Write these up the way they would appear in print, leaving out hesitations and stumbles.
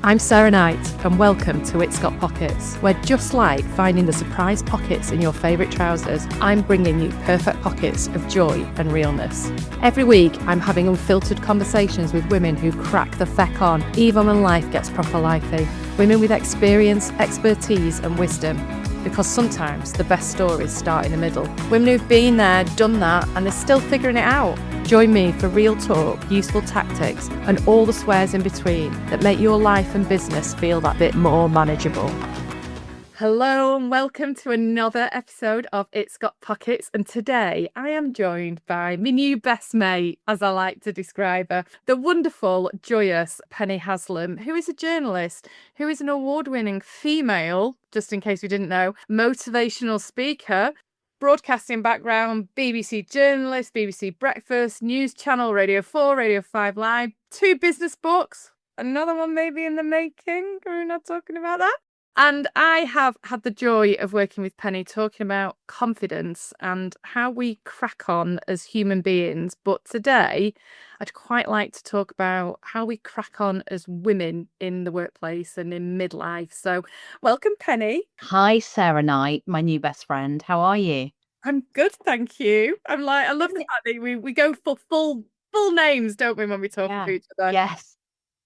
I'm Sarah Knight, and welcome to It's Got Pockets, where just like finding the surprise pockets in your favourite trousers, I'm bringing you perfect pockets of joy and realness. Every week, I'm having unfiltered conversations with women who crack the feck on, even when life gets proper lifey. Women with experience, expertise and wisdom. Because sometimes the best stories start in the middle. Women who've been there, done that, and they're still figuring it out. Join me for real talk, useful tactics, and all the swears in between that make your life and business feel that bit more manageable. Hello and welcome to another episode of It's Got Pockets, and today I am joined by my new best mate, as I like to describe her, the wonderful, joyous Penny Haslam, who is a journalist, who is an award-winning female, just in case we didn't know, motivational speaker, broadcasting background, BBC journalist, BBC Breakfast, News Channel, Radio 4, Radio 5 Live, 2 business books, another one maybe in the making, we're not talking about that. And I have had the joy of working with Penny talking about confidence and how we crack on as human beings. But today, I'd quite like to talk about how we crack on as women in the workplace and in midlife. So welcome, Penny. Hi, Sarah Knight, my new best friend. How are you? I'm good, thank you. I love the fact that we go for full names, don't we, when we talk to each other? Yes.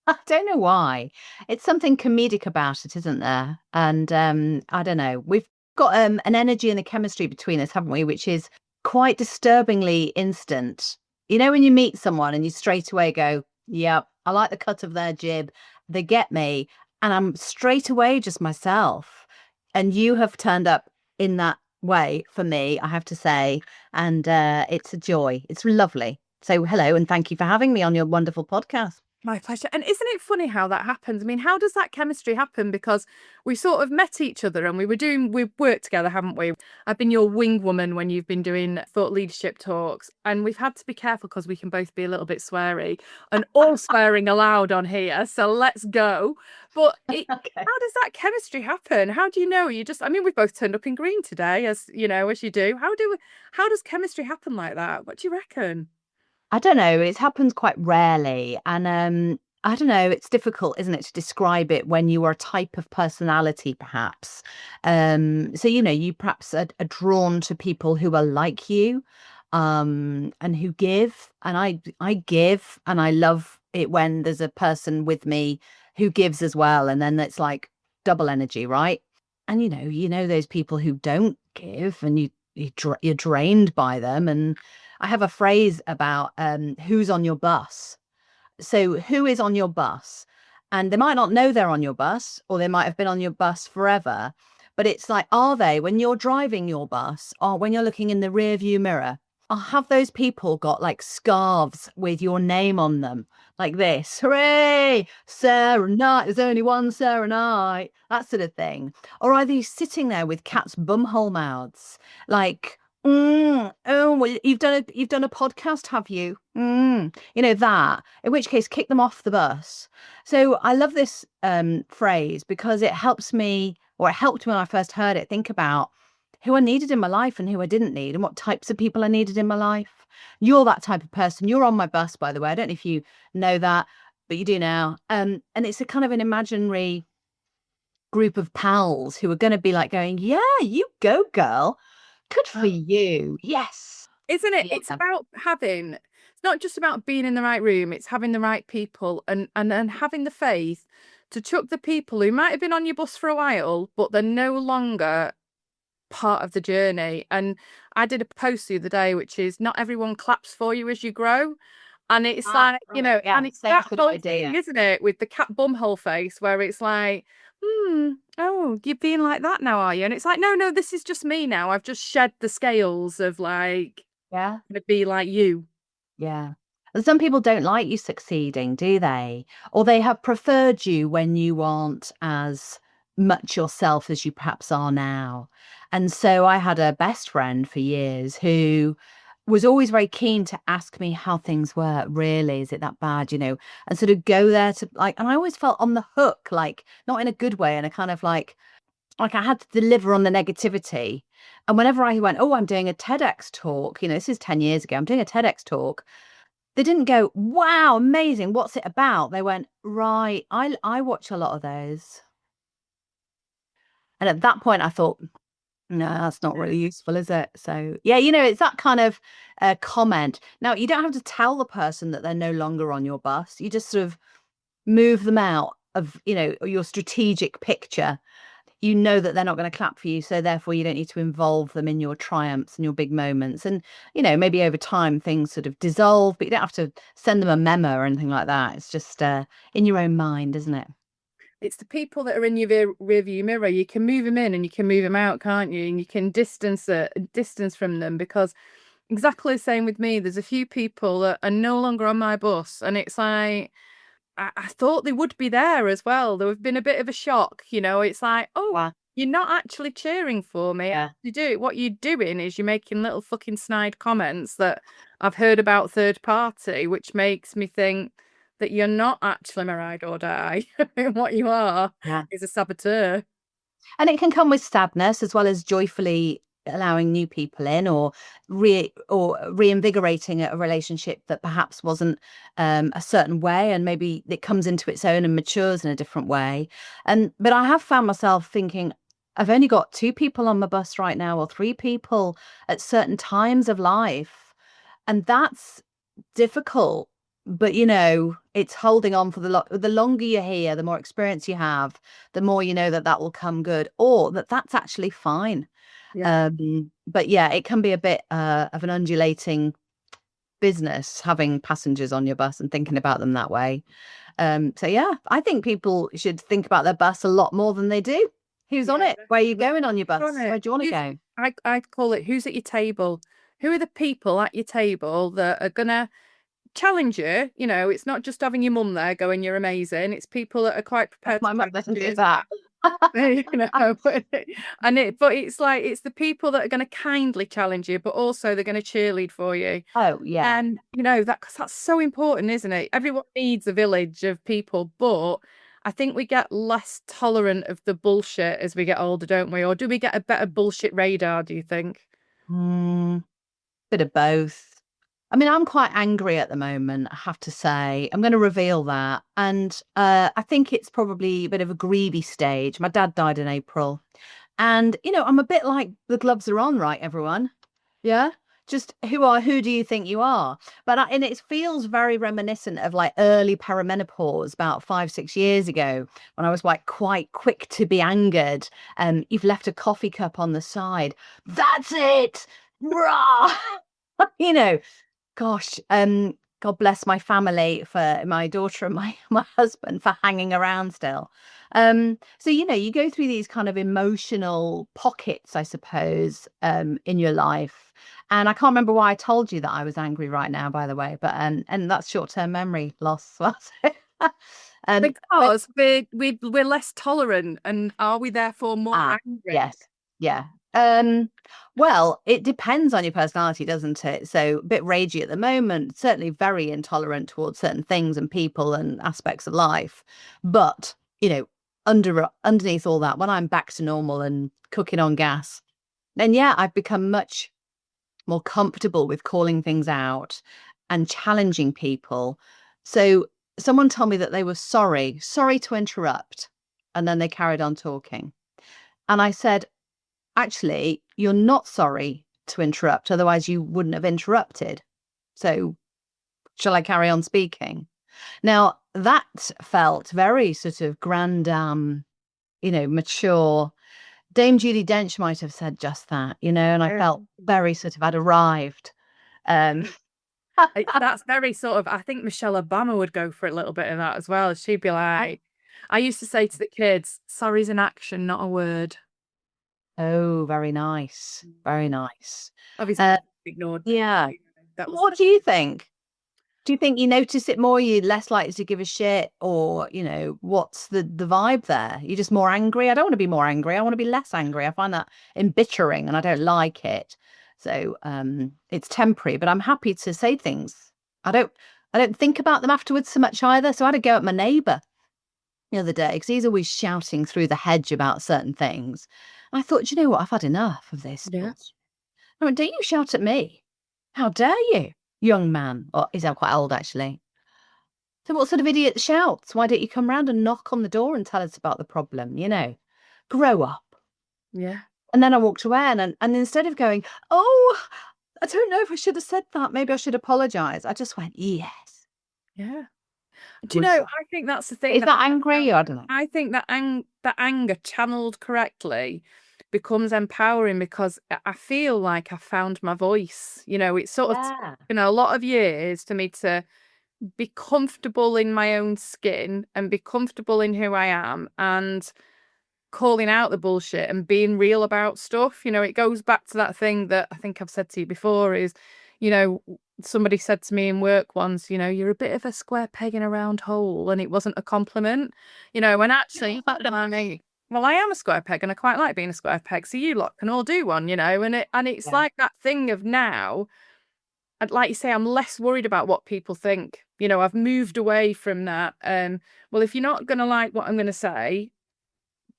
I don't know why. It's something comedic about it, isn't there? And I don't know. We've got an energy and a chemistry between us, haven't we? Which is quite disturbingly instant. You know, when you meet someone and you straight away go, "Yep, I like the cut of their jib. They get me," and I'm straight away just myself. And you have turned up in that way for me, I have to say, and it's a joy. It's lovely. So hello, and thank you for having me on your wonderful podcast. My pleasure. And isn't it funny how that happens? I mean, how does that chemistry happen? Because we sort of met each other and we've worked together, haven't we? I've been your wing woman when you've been doing thought leadership talks, and we've had to be careful because we can both be a little bit sweary, and all swearing allowed on here. So let's go. But Okay. how does that chemistry happen? How do you know? We've both turned up in green today, as you know, as you do. How does chemistry happen like that? What do you reckon? I don't know. It happens quite rarely. And I don't know. It's difficult, isn't it, to describe it when you are a type of personality, perhaps. So, you perhaps are drawn to people who are like you and who give. And I give, and I love it when there's a person with me who gives as well. And then it's like double energy, right? And, those people who don't give and you're drained by them. And I have a phrase about who's on your bus. So who is on your bus? And they might not know they're on your bus, or they might have been on your bus forever. But it's like, are they, when you're driving your bus or when you're looking in the rear view mirror, or have those people got like scarves with your name on them like this? Hooray! Sarah Knight, there's only one Sarah Knight, that sort of thing. Or are they sitting there with cat's bumhole mouths? Like, oh, well, you've done a podcast, have you? That. In which case, kick them off the bus. So I love this phrase because it helps me, or it helped me when I first heard it, think about who I needed in my life and who I didn't need, and what types of people I needed in my life. You're that type of person. You're on my bus, by the way. I don't know if you know that, but you do now. And it's a kind of an imaginary group of pals who are going to be like going, yeah, you go, girl. Good for you. Yes. Isn't it? Yeah. It's not just about being in the right room, it's having the right people and having the faith to chuck the people who might have been on your bus for a while, but they're no longer part of the journey. And I did a post the other day, which is not everyone claps for you as you grow. And it's and it's that whole thing, isn't it? With the cat-bumhole face, where it's like, oh, you're being like that now, are you? And it's like, no, this is just me now. I've just shed the scales of like, to be like you. Yeah. And some people don't like you succeeding, do they? Or they have preferred you when you aren't as much yourself as you perhaps are now. And so I had a best friend for years who was always very keen to ask me how things were. Really, is it that bad, and sort of go there to like, and I always felt on the hook, like not in a good way, and a kind of like I had to deliver on the negativity. And whenever I went, oh, I'm doing a TEDx talk, this is 10 years ago, I'm doing a TEDx talk, They didn't go, wow, amazing. What's it about? They went, right. I watch a lot of those. And at that point, I thought, no, that's not really useful, is it? So, yeah, it's that kind of comment. Now, you don't have to tell the person that they're no longer on your bus. You just sort of move them out of, your strategic picture. You know that they're not going to clap for you, so therefore you don't need to involve them in your triumphs and your big moments. And, maybe over time things sort of dissolve, but you don't have to send them a memo or anything like that. It's just in your own mind, isn't it? It's the people that are in your rear view mirror. You can move them in and you can move them out, can't you? And you can distance from them, because exactly the same with me. There's a few people that are no longer on my bus, and it's like I thought they would be there as well. There have been a bit of a shock, It's like, oh, Wow. you're not actually cheering for me. Yeah. You do. What you're doing is you're making little fucking snide comments that I've heard about third party, which makes me think that you're not actually my ride or die. What you are Yeah. is a saboteur. And it can come with sadness as well as joyfully allowing new people in, or reinvigorating a relationship that perhaps wasn't a certain way, and maybe it comes into its own and matures in a different way. And but I have found myself thinking, I've only got two people on my bus right now, or three people at certain times of life, and that's difficult. But it's holding on for the longer you're here, the more experience you have, the more you know that will come good, or that's actually fine. Yeah. But yeah, it can be a bit of an undulating business having passengers on your bus and thinking about them that way. So yeah, I think people should think about their bus a lot more than they do. Who's on Yeah, it? Where are you going on your bus? on Where it. do you want to go? I call it, who's at your table? Who are the people at your table that are gonna challenge you? It's not just having your mum there going, you're amazing. It's people that are quite prepared to My mum doesn't challenge do you. that. But it's like, it's the people that are going to kindly challenge you, but also they're going to cheerlead for you. Oh yeah. And that, 'cause that's so important, isn't it? Everyone needs a village of people, but I think we get less tolerant of the bullshit as we get older, don't we? Or do we get a better bullshit radar, do you think? Bit of both. I mean, I'm quite angry at the moment, I have to say. I'm going to reveal that. And I think it's probably a bit of a grievy stage. My dad died in April. And, I'm a bit like the gloves are on, right, everyone? Yeah. Just who do you think you are? And it feels very reminiscent of like early perimenopause about 5, 6 years ago, when I was like quite quick to be angered. You've left a coffee cup on the side. That's it. Rah! you know, Gosh, God bless my family, for my daughter and my husband, for hanging around still. So you go through these kind of emotional pockets, I suppose, in your life. And I can't remember why I told you that I was angry right now, by the way, but and that's short-term memory loss. But Because we're less tolerant, and are we therefore more angry? yes, yeah. Well, it depends on your personality, doesn't it? So a bit ragey at the moment, certainly very intolerant towards certain things and people and aspects of life. But, underneath all that, when I'm back to normal and cooking on gas, then yeah, I've become much more comfortable with calling things out and challenging people. So someone told me that they were sorry to interrupt, and then they carried on talking. And I said, actually, you're not sorry to interrupt, otherwise you wouldn't have interrupted. So shall I carry on speaking? Now, that felt very sort of mature. Dame Judi Dench might have said just that, and I felt very sort of I'd arrived. That's very sort of, I think Michelle Obama would go for a little bit of that as well. She'd be like, I used to say to the kids, sorry's an action, not a word. Oh, very nice. Very nice. Obviously, ignored. Yeah. That was. What do you think? Do you think you notice it more? You're less likely to give a shit, or what's the vibe there? You're just more angry. I don't want to be more angry. I want to be less angry. I find that embittering, and I don't like it. So it's temporary, but I'm happy to say things. I don't think about them afterwards so much either. So I had a go at my neighbour the other day, because he's always shouting through the hedge about certain things. And I thought, you know what? I've had enough of this. Yeah. I went, don't you shout at me? How dare you? young man, or he's quite old actually. So what sort of idiot shouts? Why don't you come round and knock on the door and tell us about the problem? Grow up. Yeah. And then I walked away and instead of going, oh, I don't know if I should have said that. Maybe I should apologize. I just went, yes. Yeah. Do you Was know, I think that's the thing is that angry? I don't know. I think that that anger channeled correctly becomes empowering because I feel like I found my voice. It's sort of Yeah. a lot of years for me to be comfortable in my own skin and be comfortable in who I am and calling out the bullshit and being real about stuff. It goes back to that thing that I think I've said to you before is, somebody said to me in work once, you're a bit of a square peg in a round hole, and it wasn't a compliment, when actually, well, I am a square peg and I quite like being a square peg. So you lot can all do one, and it's Yeah. like that thing of now, and like you say, I'm less worried about what people think. I've moved away from that. Well, if you're not going to like what I'm going to say,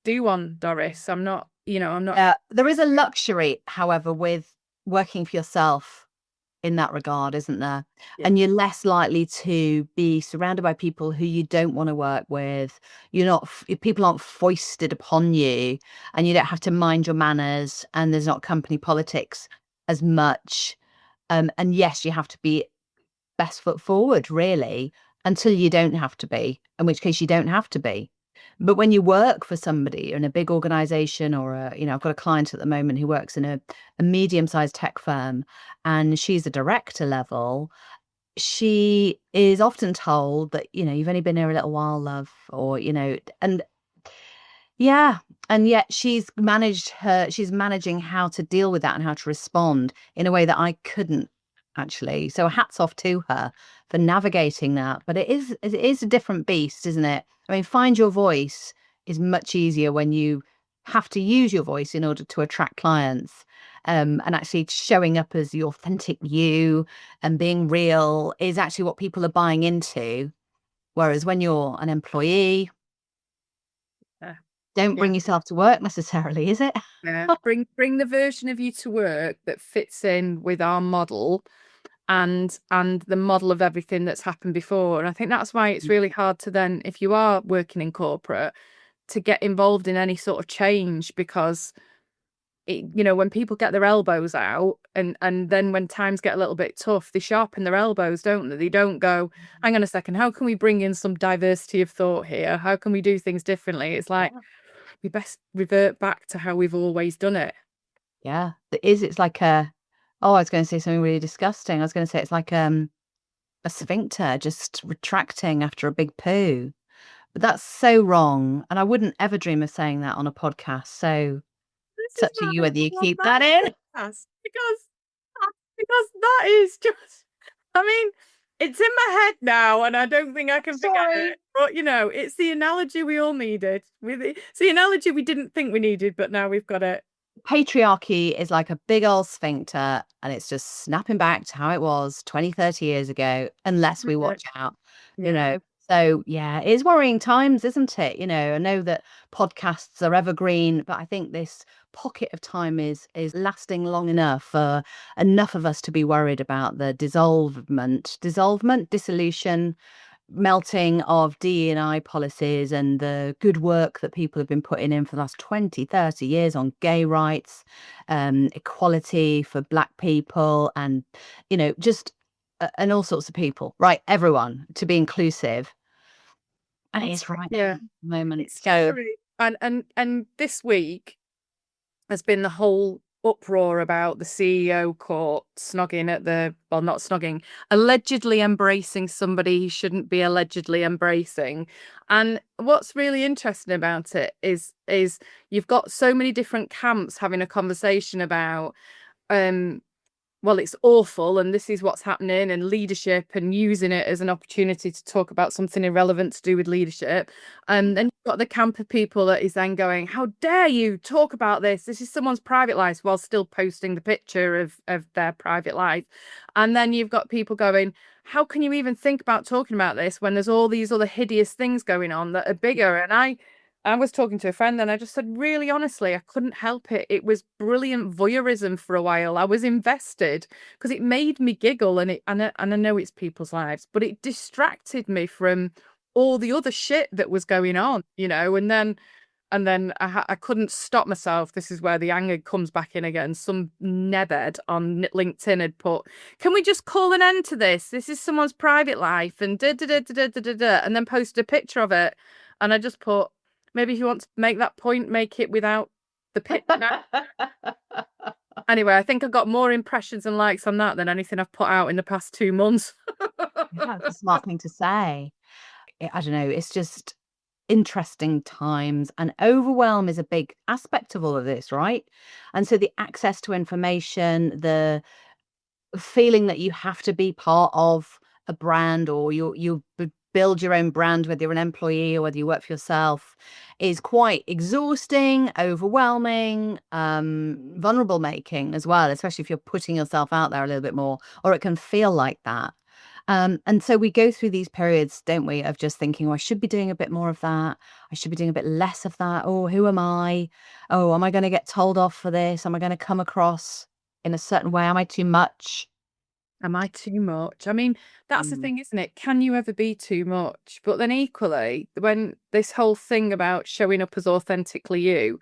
do one, Doris. I'm not. There is a luxury, however, with working for yourself in that regard, isn't there? Yeah. And you're less likely to be surrounded by people who you don't want to work with. People aren't foisted upon you, and you don't have to mind your manners, and there's not company politics as much. And yes, you have to be best foot forward, really, until you don't have to be, in which case you don't have to be. But when you work for somebody in a big organization or I've got a client at the moment who works in a medium-sized tech firm, and she's a director level, she is often told that, you've only been here a little while, love, or, and yeah, and yet she's managing how to deal with that and how to respond in a way that I couldn't actually. So hats off to her for navigating that. But it is a different beast, isn't it? I mean, find your voice is much easier when you have to use your voice in order to attract clients. And actually showing up as the authentic you and being real is actually what people are buying into. Whereas when you're an employee, don't bring yourself to work necessarily, is it? Yeah. Bring the version of you to work that fits in with our model and the model of everything that's happened before. And I think that's why it's really hard to then, if you are working in corporate, to get involved in any sort of change, because when people get their elbows out and then when times get a little bit tough, they sharpen their elbows, don't they? They don't go, hang on a second, how can we bring in some diversity of thought here? How can we do things differently? It's like, we best revert back to how we've always done it. Yeah, it's like I was going to say something really disgusting. I was going to say it's like a sphincter just retracting after a big poo. But that's so wrong. And I wouldn't ever dream of saying that on a podcast. So it's up to you whether you keep that in. Because that is just, I mean, it's in my head now and I don't think I can forget it. But it's the analogy we all needed. It's the analogy we didn't think we needed, but now we've got it. Patriarchy is like a big old sphincter, and it's just snapping back to how it was 20, 30 years ago, unless we watch out, So yeah, it is worrying times, isn't it? I know that podcasts are evergreen, but I think this pocket of time is lasting long enough for enough of us to be worried about the dissolution, melting of DE&I policies and the good work that people have been putting in for the last 20, 30 years on gay rights, equality for Black people, and, just and all sorts of people, right? Everyone, to be inclusive. And it is right now, at the moment. It's scary. And this week has been the whole uproar about the CEO caught snogging not snogging, allegedly embracing somebody he shouldn't be allegedly embracing. And what's really interesting about it is you've got so many different camps having a conversation about well, it's awful and this is what's happening, and leadership, and using it as an opportunity to talk about something irrelevant to do with leadership. And then you've got the camp of people that is then going, how dare you talk about this? This is someone's private life, while still posting the picture of their private life. And then you've got people going, how can you even think about talking about this when there's all these other hideous things going on that are bigger? And I was talking to a friend and I just said, really honestly, I couldn't help it. It was brilliant voyeurism for a while. I was invested because it made me giggle, and I know it's people's lives, but it distracted me from all the other shit that was going on, and then I couldn't stop myself. This is where the anger comes back in again. Some knebhead on LinkedIn had put, "Can we just call an end to this? This is someone's private life," and da da da da da da da, and then posted a picture of it. And I just put, maybe if you want to make that point, make it without the picture. Anyway, I think I got more impressions and likes on that than anything I've put out in the past 2 months. Yeah, it's a smart thing to say. I don't know. It's just interesting times, and overwhelm is a big aspect of all of this, right? And so the access to information, the feeling that you have to be part of a brand, or build your own brand, whether you're an employee or whether you work for yourself, is quite exhausting, overwhelming, vulnerable making as well, especially if you're putting yourself out there a little bit more, or it can feel like that. And so we go through these periods, don't we, of just thinking, oh, I should be doing a bit more of that. I should be doing a bit less of that. Oh, who am I? Oh, am I going to get told off for this? Am I going to come across in a certain way? Am I too much? Am I too much? I mean, that's the Mm. thing, isn't it? Can you ever be too much? But then equally, when this whole thing about showing up as authentically you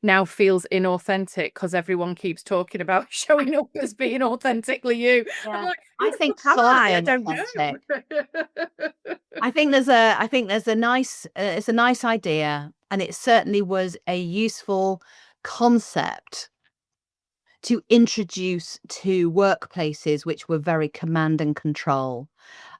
now feels inauthentic because everyone keeps talking about showing up as being authentically you. I'm Yeah. like, who I the think fuck am fully I? I don't inauthentic. know. I think there's a nice it's a nice idea, and it certainly was a useful concept to introduce to workplaces which were very command and control.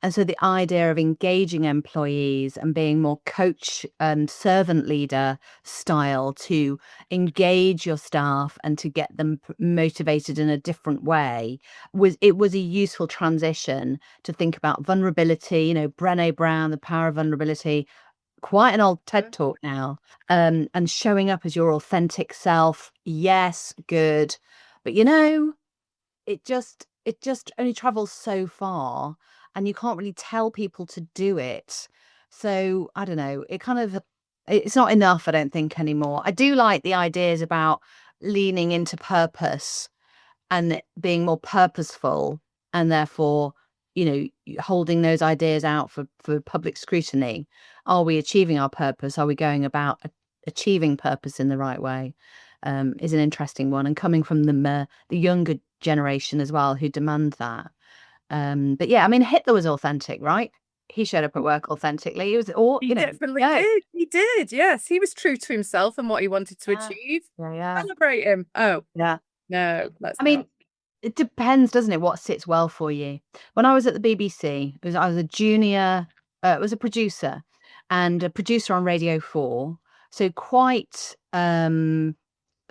And so the idea of engaging employees and being more coach and servant leader style to engage your staff and to get them motivated in a different way was a useful transition to think about vulnerability. Brené Brown, The Power of Vulnerability, quite an old TED talk now. And showing up as your authentic self. Yes, good. But it just only travels so far, and you can't really tell people to do it. So I don't know, it's not enough, I don't think, anymore. I do like the ideas about leaning into purpose and being more purposeful, and therefore, holding those ideas out for public scrutiny. Are we achieving our purpose? Are we going about achieving purpose in the right way? Is an interesting one, and coming from the younger generation as well, who demand that. But yeah, I mean, Hitler was authentic, right? He showed up at work authentically. He was all, He definitely yeah, did. He did. Yes, he was true to himself and what he wanted to yeah, achieve. yeah, yeah, Celebrate him. Oh, yeah. no, let's I not. mean, it depends, doesn't it, what sits well for you? When I was at the BBC, I was a junior, was a producer, and a producer on Radio 4, so quite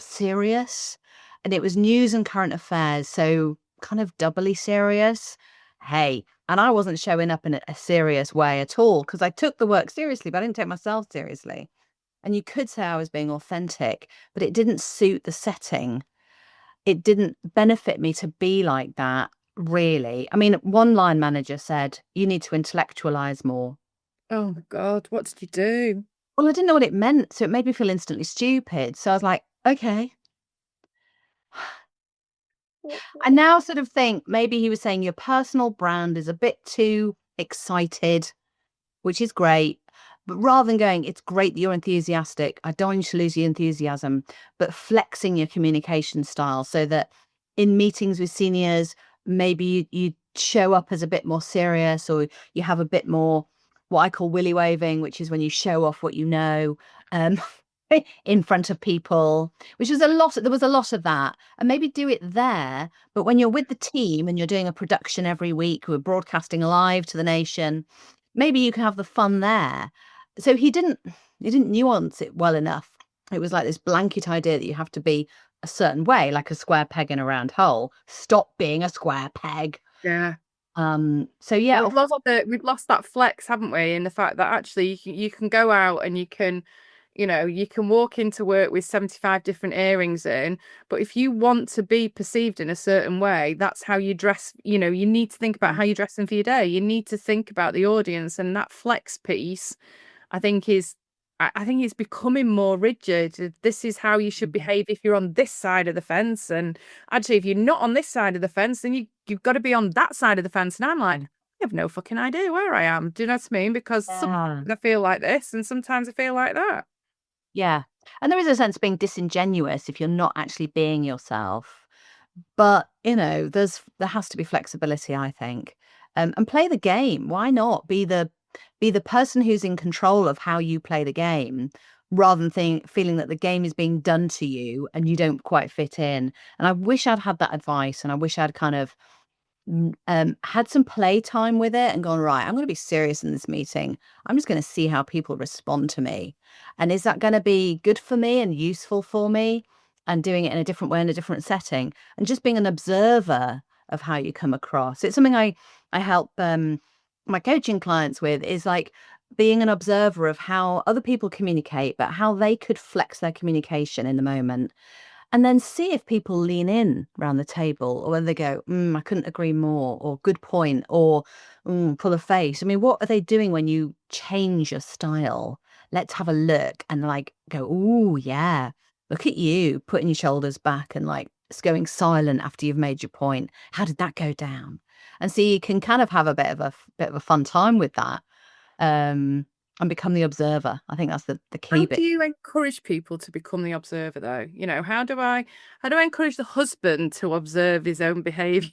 serious, and it was news and current affairs, so kind of doubly serious. Hey, and I wasn't showing up in a serious way at all, because I took the work seriously, but I didn't take myself seriously. And you could say I was being authentic, but it didn't suit the setting. It didn't benefit me to be like that, really. I mean, one line manager said, "You need to intellectualize more." Oh my God, what did you do? Well, I didn't know what it meant, so it made me feel instantly stupid. So I was like, okay. I now sort of think maybe he was saying your personal brand is a bit too excited, which is great. But rather than going, it's great that you're enthusiastic, I don't want you to lose your enthusiasm, but flexing your communication style so that in meetings with seniors, maybe you show up as a bit more serious, or you have a bit more what I call willy waving, which is when you show off what you know. Um, in front of people, which was a lot. There was a lot of that, and maybe do it there. But when you're with the team and you're doing a production every week, we're broadcasting live to the nation, maybe you can have the fun there. So he didn't nuance it well enough. It was like this blanket idea that you have to be a certain way, like a square peg in a round hole. Stop being a square peg. Yeah. So yeah, We've lost that flex, haven't we? In the fact that actually you can go out and you can walk into work with 75 different earrings in, but if you want to be perceived in a certain way, that's how you dress. You need to think about how you're dressing for your day. You need to think about the audience, and that flex piece, I think, is I think it's becoming more rigid. This is how you should behave if you're on this side of the fence. And actually, if you're not on this side of the fence, then you've got to be on that side of the fence. And I'm like, I have no fucking idea where I am. Do you know what I mean? Because Yeah. sometimes I feel like this and sometimes I feel like that. Yeah. And there is a sense of being disingenuous if you're not actually being yourself. But, there has to be flexibility, I think. And play the game. Why not be the person who's in control of how you play the game rather than feeling that the game is being done to you and you don't quite fit in. And I wish I'd had that advice, and I wish I'd kind of had some playtime with it and gone, right, I'm going to be serious in this meeting. I'm just going to see how people respond to me. And is that going to be good for me and useful for me? And doing it in a different way, in a different setting, and just being an observer of how you come across. It's something I help my coaching clients with, is like being an observer of how other people communicate, but how they could flex their communication in the moment, and then see if people lean in around the table, or whether they go, I couldn't agree more, or good point, or pull a face. I mean, what are they doing when you change your style? Let's have a look and like go, oh, yeah, look at you putting your shoulders back and like going silent after you've made your point. How did that go down? And so you can kind of have a bit of a fun time with that, and become the observer. I think that's the key How bit. do you encourage people to become the observer, though? How do I encourage the husband to observe his own behaviours?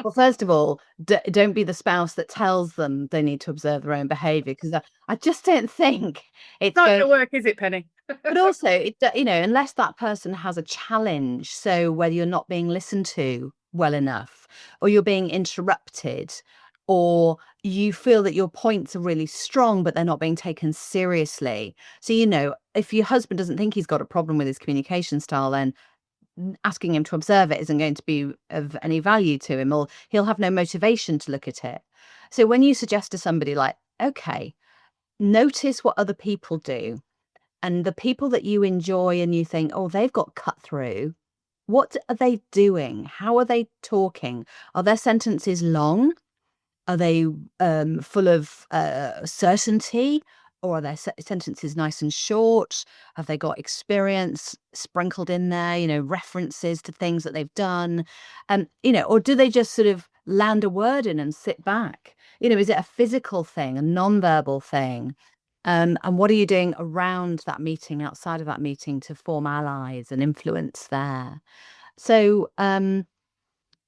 Well, first of all, don't be the spouse that tells them they need to observe their own behaviour, because I just don't think it's Not going. going to work, is it, Penny? But also, unless that person has a challenge, so whether you're not being listened to well enough, or you're being interrupted, or you feel that your points are really strong, but they're not being taken seriously. So, if your husband doesn't think he's got a problem with his communication style, then asking him to observe it isn't going to be of any value to him, or he'll have no motivation to look at it. So when you suggest to somebody like, okay, notice what other people do, and the people that you enjoy and you think, oh, they've got cut through, what are they doing? How are they talking? Are their sentences long? Are they full of certainty, or are their sentences nice and short? Have they got experience sprinkled in there, references to things that they've done? Or do they just sort of land a word in and sit back? Is it a physical thing, a non-verbal thing? And what are you doing around that meeting, outside of that meeting, to form allies and influence there? So,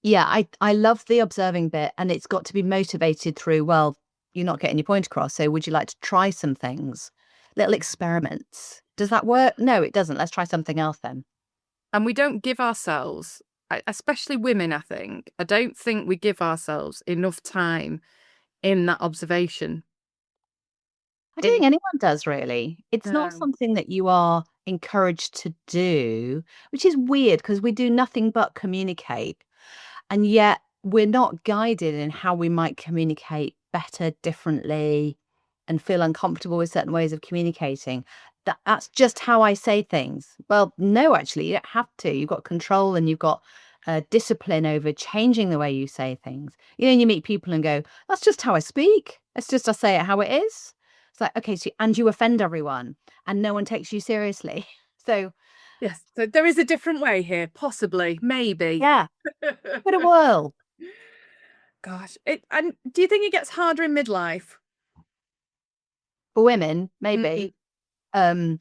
yeah, I love the observing bit, and it's got to be motivated through, well, you're not getting your point across, so would you like to try some things? Little experiments. Does that work? No, it doesn't. Let's try something else then. And we don't give ourselves, especially women, I don't think we give ourselves enough time in that observation. I don't think anyone does, really. It's not No. something that you are encouraged to do, which is weird because we do nothing but communicate. And yet we're not guided in how we might communicate better, differently, and feel uncomfortable with certain ways of communicating. That's just how I say things. Well, no, actually, you don't have to. You've got control, and you've got discipline over changing the way you say things. And you meet people and go, that's just how I speak. It's just I say it how it is. It's like, okay, so and you offend everyone and no one takes you seriously. So Yes. So there is a different way here, possibly, maybe. yeah, bit of whirl. Gosh. And do you think it gets harder in midlife? For women, Mm. maybe. Um,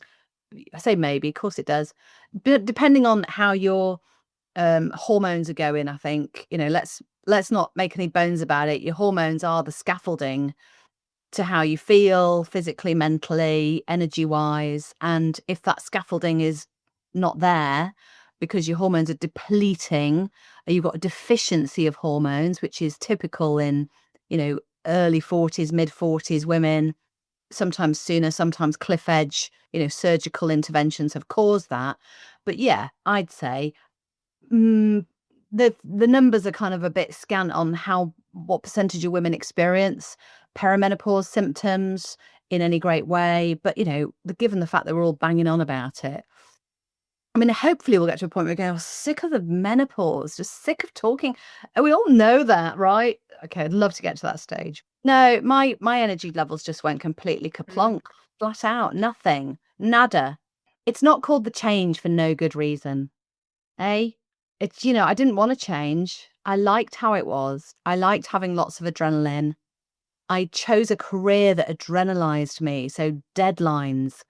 I say maybe, of course it does. But depending on how your hormones are going, I think, let's not make any bones about it. Your hormones are the scaffolding to how you feel physically, mentally, energy wise. And if that scaffolding is not there because your hormones are depleting, or you've got a deficiency of hormones, which is typical in, early 40s, mid 40s women, sometimes sooner, sometimes cliff edge, surgical interventions have caused that. But yeah, I'd say the numbers are kind of a bit scant on what percentage of women experience perimenopause symptoms in any great way. But given the fact that we're all banging on about it, I mean, hopefully we'll get to a point where we go, sick of the menopause, just sick of talking. And we all know that, right? Okay, I'd love to get to that stage. No, my energy levels just went completely Mm. kaplunk. flat out, nothing, nada. It's not called the change for no good reason, eh? It's, I didn't want to change. I liked how it was. I liked having lots of adrenaline. I chose a career that adrenalized me. So deadlines,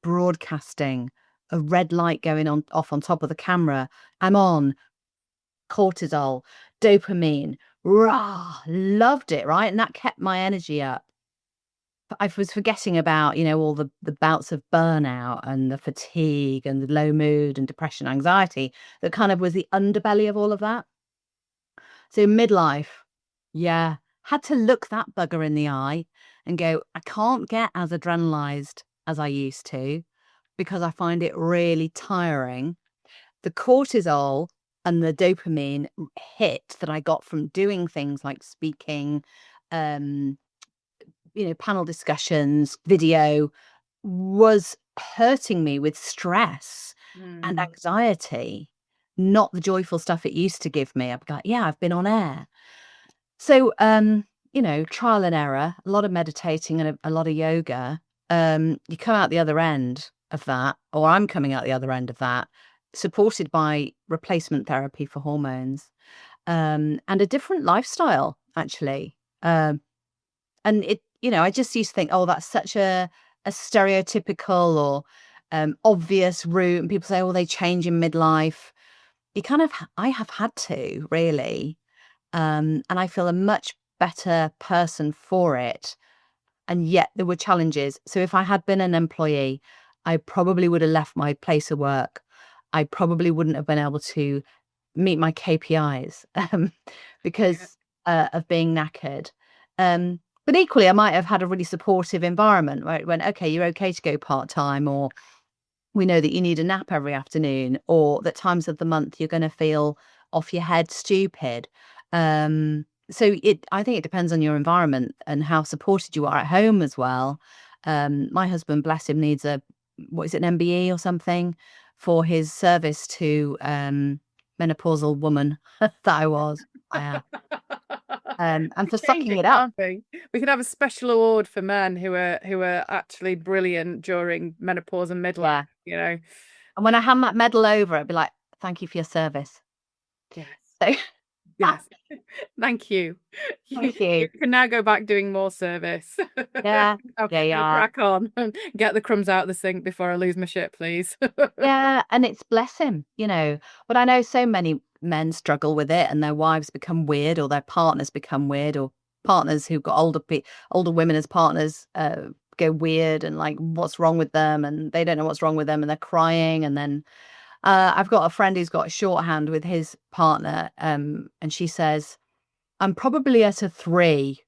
broadcasting, a red light going on off on top of the camera. I'm on cortisol, dopamine, rah, loved it, right? And that kept my energy up. I was forgetting about, all the bouts of burnout and the fatigue and the low mood and depression, anxiety that kind of was the underbelly of all of that. So midlife, yeah, had to look that bugger in the eye and go, I can't get as adrenalized as I used to because I find it really tiring. The cortisol and the dopamine hit that I got from doing things like speaking, um, panel discussions, video was hurting me with stress and anxiety, not the joyful stuff it used to give me. I'd be like, yeah, I've been on air. So, trial and error, a lot of meditating and a lot of yoga. You come out the other end of that, or I'm coming out the other end of that, supported by replacement therapy for hormones, and a different lifestyle, actually. And I just used to think, oh, that's such a stereotypical or obvious route. And people say, oh, they change in midlife. I have had to, really. And I feel a much better person for it. And yet there were challenges. So if I had been an employee, I probably would have left my place of work. I probably wouldn't have been able to meet my KPIs because of being knackered. But equally, I might have had a really supportive environment where it went, okay, you're okay to go part-time, or we know that you need a nap every afternoon, or that times of the month you're going to feel off your head stupid. So I think it depends on your environment and how supported you are at home as well. My husband, bless him, needs an MBE or something for his service to menopausal woman that I was. And for sucking it up. We could have a special award for men who are actually brilliant during menopause and midlife. And when I hand that medal over, I'd be like, "Thank you for your service." Yes. So, yes. Thank you. Thank you. You can now go back doing more service. Yeah. I'll crack on and get the crumbs out of the sink before I lose my shit, please. Yeah, and it's bless him, But I know so many men struggle with it, and their wives become weird, or their partners become weird, or partners who've got older women as partners go weird, and like, what's wrong with them? And they don't know what's wrong with them, and they're crying. And then I've got a friend who's got a shorthand with his partner, and she says, I'm probably at a 3,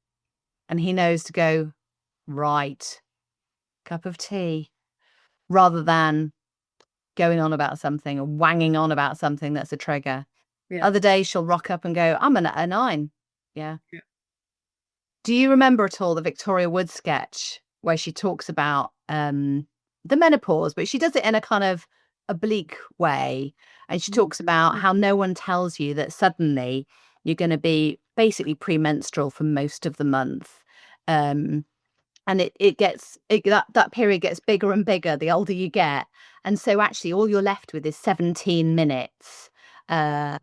and he knows to go, right, cup of tea, rather than going on about something or wanging on about something that's a trigger. Yeah. Other days she'll rock up and go, I'm a 9. Yeah. Do you remember at all the Victoria Wood sketch where she talks about the menopause, but she does it in a kind of oblique way. And she talks about how no one tells you that suddenly you're going to be basically premenstrual for most of the month. And that period gets bigger and bigger the older you get. And so actually all you're left with is 17 minutes. And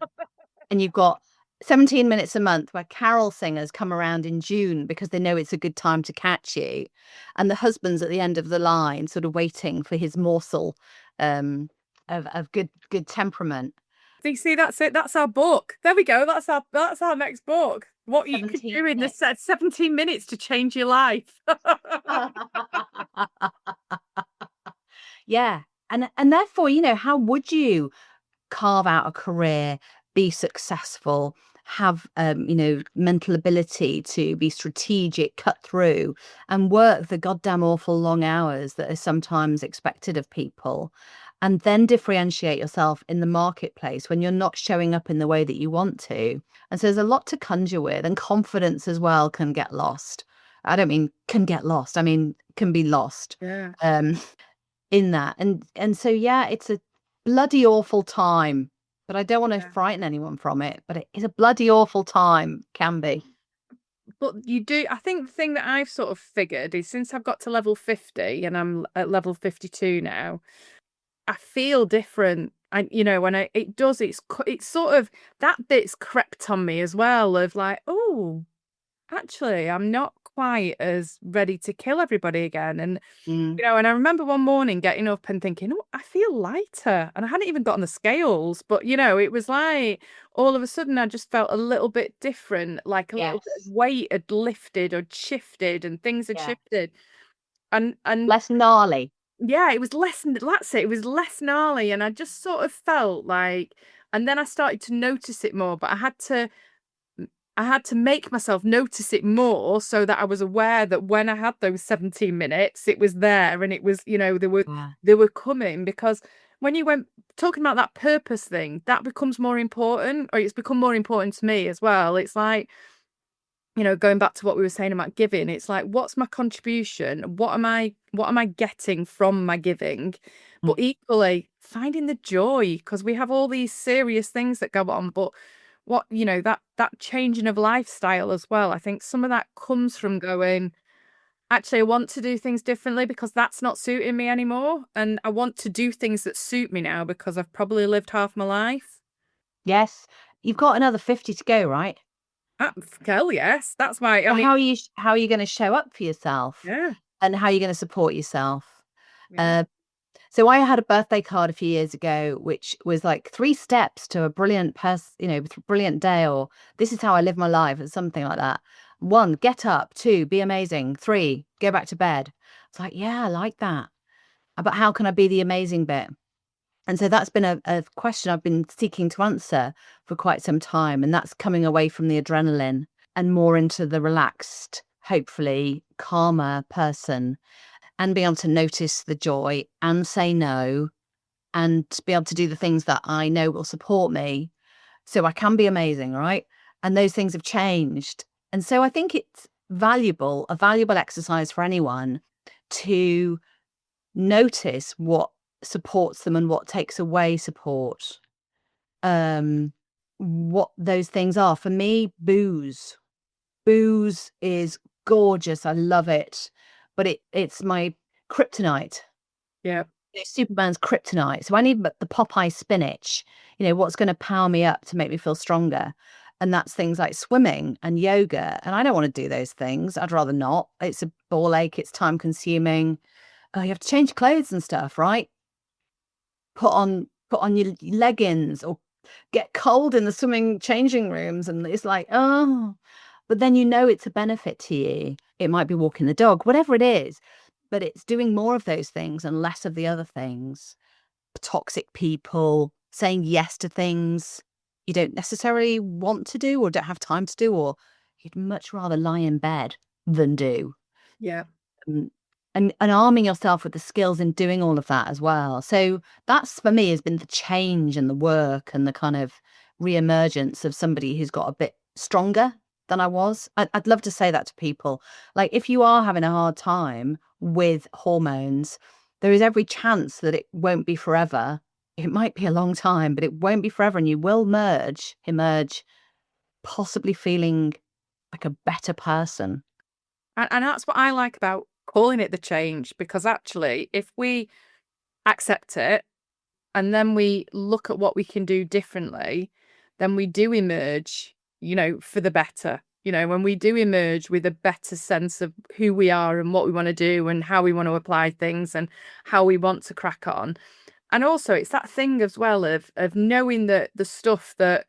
you've got 17 minutes a month where carol singers come around in June because they know it's a good time to catch you. And the husband's at the end of the line, sort of waiting for his morsel of good temperament. See, that's it. That's our book. There we go. That's our next book. What you could do in the 17 minutes to change your life. Yeah. And therefore, how would you carve out a career, be successful, have mental ability to be strategic, cut through, and work the goddamn awful long hours that are sometimes expected of people, and then differentiate yourself in the marketplace when you're not showing up in the way that you want to? And so there's a lot to conjure with, and confidence as well can get lost. I don't mean can get lost, I mean can be lost. Yeah. In that. And so it's a bloody awful time, but I don't want to frighten anyone from it, but it is a bloody awful time, can be. But you do, I think the thing that I've sort of figured is since I've got to level 50 and I'm at level 52 now, I feel different. When it does, it's sort of that bit's crept on me as well of like, oh, actually, I'm not quite as ready to kill everybody again. Mm. And I remember one morning getting up and thinking, oh, I feel lighter. And I hadn't even got on the scales, but it was like all of a sudden I just felt a little bit different, like a little bit of Yes. weight had lifted or shifted and things had Yeah. shifted. And Less gnarly. yeah, it was less, that's it. It was less gnarly. And I just sort of felt like, and then I started to notice it more, but I had to make myself notice it more so that I was aware that when I had those 17 minutes, it was there and it was, Yeah. they were coming because when you went talking about that purpose thing, that becomes more important, or it's become more important to me as well. It's like, going back to what we were saying about giving, it's like, what's my contribution? What am I getting from my giving? But Mm. equally, finding the joy, because we have all these serious things that go on, but that changing of lifestyle as well. I think some of that comes from going, actually, I want to do things differently because that's not suiting me anymore. And I want to do things that suit me now because I've probably lived half my life. Yes. You've got another 50 to go, right? Hell yes. That's why, I So mean, how are you going to show up for yourself, yeah. and how are you going to support yourself? Yeah. Uh, so I had a birthday card a few years ago, which was like 3 steps to a brilliant brilliant day, or this is how I live my life, or something like that. 1, get up. 2, be amazing. 3, go back to bed. It's like, yeah, I like that. But how can I be the amazing bit? And so that's been a question I've been seeking to answer for quite some time. And that's coming away from the adrenaline and more into the relaxed, hopefully calmer person, and be able to notice the joy and say no, and to be able to do the things that I know will support me so I can be amazing, right? And those things have changed. And so I think it's a valuable exercise for anyone to notice what supports them and what takes away support. Um, what those things are. For me, booze. Booze is gorgeous. I love it. But it's my kryptonite. Yeah. Superman's kryptonite. So I need the Popeye spinach, what's going to power me up to make me feel stronger. And that's things like swimming and yoga. And I don't want to do those things. I'd rather not. It's a ball ache. It's time consuming. You have to change clothes and stuff, right? Put on your leggings, or get cold in the swimming changing rooms. And it's like, oh, but then it's a benefit to you. It might be walking the dog, whatever it is, but it's doing more of those things and less of the other things. Toxic people, saying yes to things you don't necessarily want to do or don't have time to do, or you'd much rather lie in bed than do. Yeah. Um, and arming yourself with the skills in doing all of that as well. So that's, for me, has been the change and the work and the kind of re-emergence of somebody who's got a bit stronger than I was. I'd love to say that to people. Like, if you are having a hard time with hormones, there is every chance that it won't be forever. It might be a long time, but it won't be forever. And you will emerge, possibly feeling like a better person. And that's what I like about calling it the change, because actually, if we accept it and then we look at what we can do differently, then we do emerge, for the better. When we do emerge with a better sense of who we are and what we want to do and how we want to apply things and how we want to crack on. And also, it's that thing as well of knowing that the stuff that,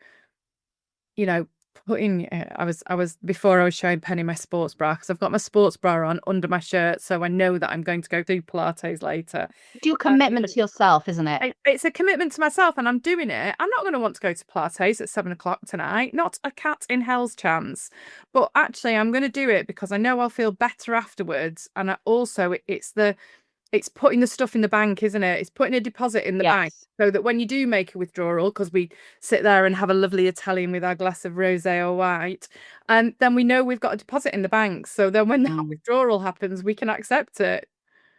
you know, putting. I was before I was showing Penny my sports bra, because I've got my sports bra on under my shirt, so I know that I'm going to go do Pilates later. Do your commitment to yourself, isn't it? It's a commitment to myself, and I'm doing it. I'm not going to want to go to Pilates at 7 o'clock tonight. Not a cat in hell's chance. But actually, I'm going to do it because I know I'll feel better afterwards. And it's putting the stuff in the bank, isn't it? It's putting a deposit in the bank Yes. so that when you do make a withdrawal, because we sit there and have a lovely Italian with our glass of rosé or white, and then we know we've got a deposit in the bank. So then when that Mm. withdrawal happens, we can accept it.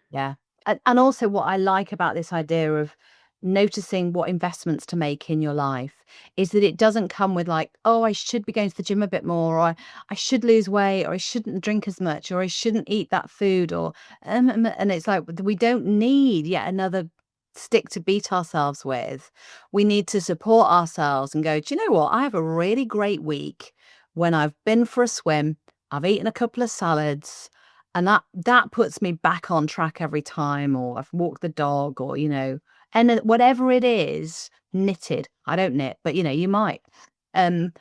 Yeah. And also, what I like about this idea of noticing what investments to make in your life is that it doesn't come with like, oh, I should be going to the gym a bit more, or I should lose weight, or I shouldn't drink as much, or I shouldn't eat that food, or and it's like we don't need yet another stick to beat ourselves with. We need to support ourselves and go, do you know what? I have a really great week when I've been for a swim, I've eaten a couple of salads, and that puts me back on track every time, or I've walked the dog, or and whatever it is, knitted. I don't knit, but you might. Um,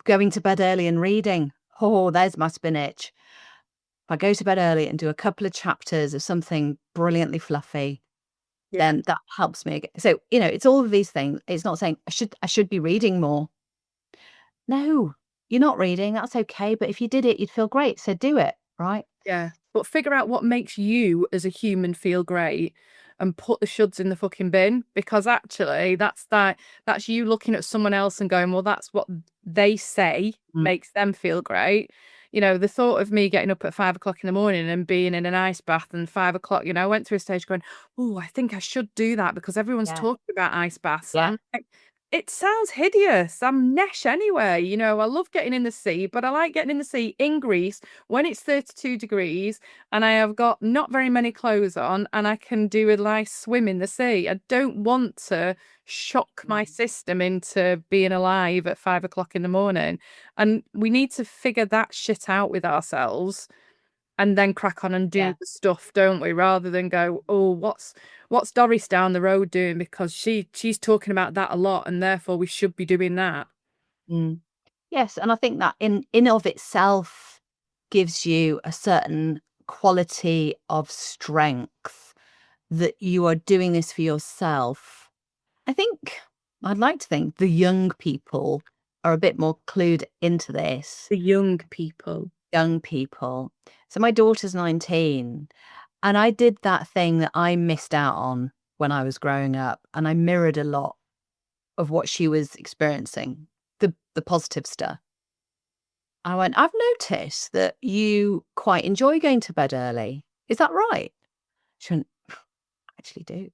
Going to bed early and reading. Oh, there's my spinach. If I go to bed early and do a couple of chapters of something brilliantly fluffy, then that helps me. So, it's all of these things. It's not saying I should be reading more. No, you're not reading. That's okay. But if you did it, you'd feel great. So do it, right? Yeah. But figure out what makes you as a human feel great and put the shoulds in the fucking bin, because actually that's you looking at someone else and going, well, that's what they say makes them feel great. The thought of me getting up at 5 o'clock in the morning and being in an ice bath and 5 o'clock, I went through a stage going, oh, I think I should do that because everyone's talking about ice baths. Yeah. I'm like, it sounds hideous. I'm nesh anyway. I love getting in the sea, but I like getting in the sea in Greece when it's 32 degrees and I have got not very many clothes on and I can do a nice swim in the sea. I don't want to shock my system into being alive at 5 o'clock in the morning. And we need to figure that shit out with ourselves and then crack on and do the stuff, don't we? Rather than go, oh, what's Doris down the road doing? Because she's talking about that a lot, and therefore we should be doing that. Yes, and I think that in of itself gives you a certain quality of strength that you are doing this for yourself. I'd like to think the young people are a bit more clued into this. The young people. So my daughter's 19, and I did that thing that I missed out on when I was growing up, and I mirrored a lot of what she was experiencing, the positive stuff. I went, I've noticed that you quite enjoy going to bed early. Is that right? She went, I actually do.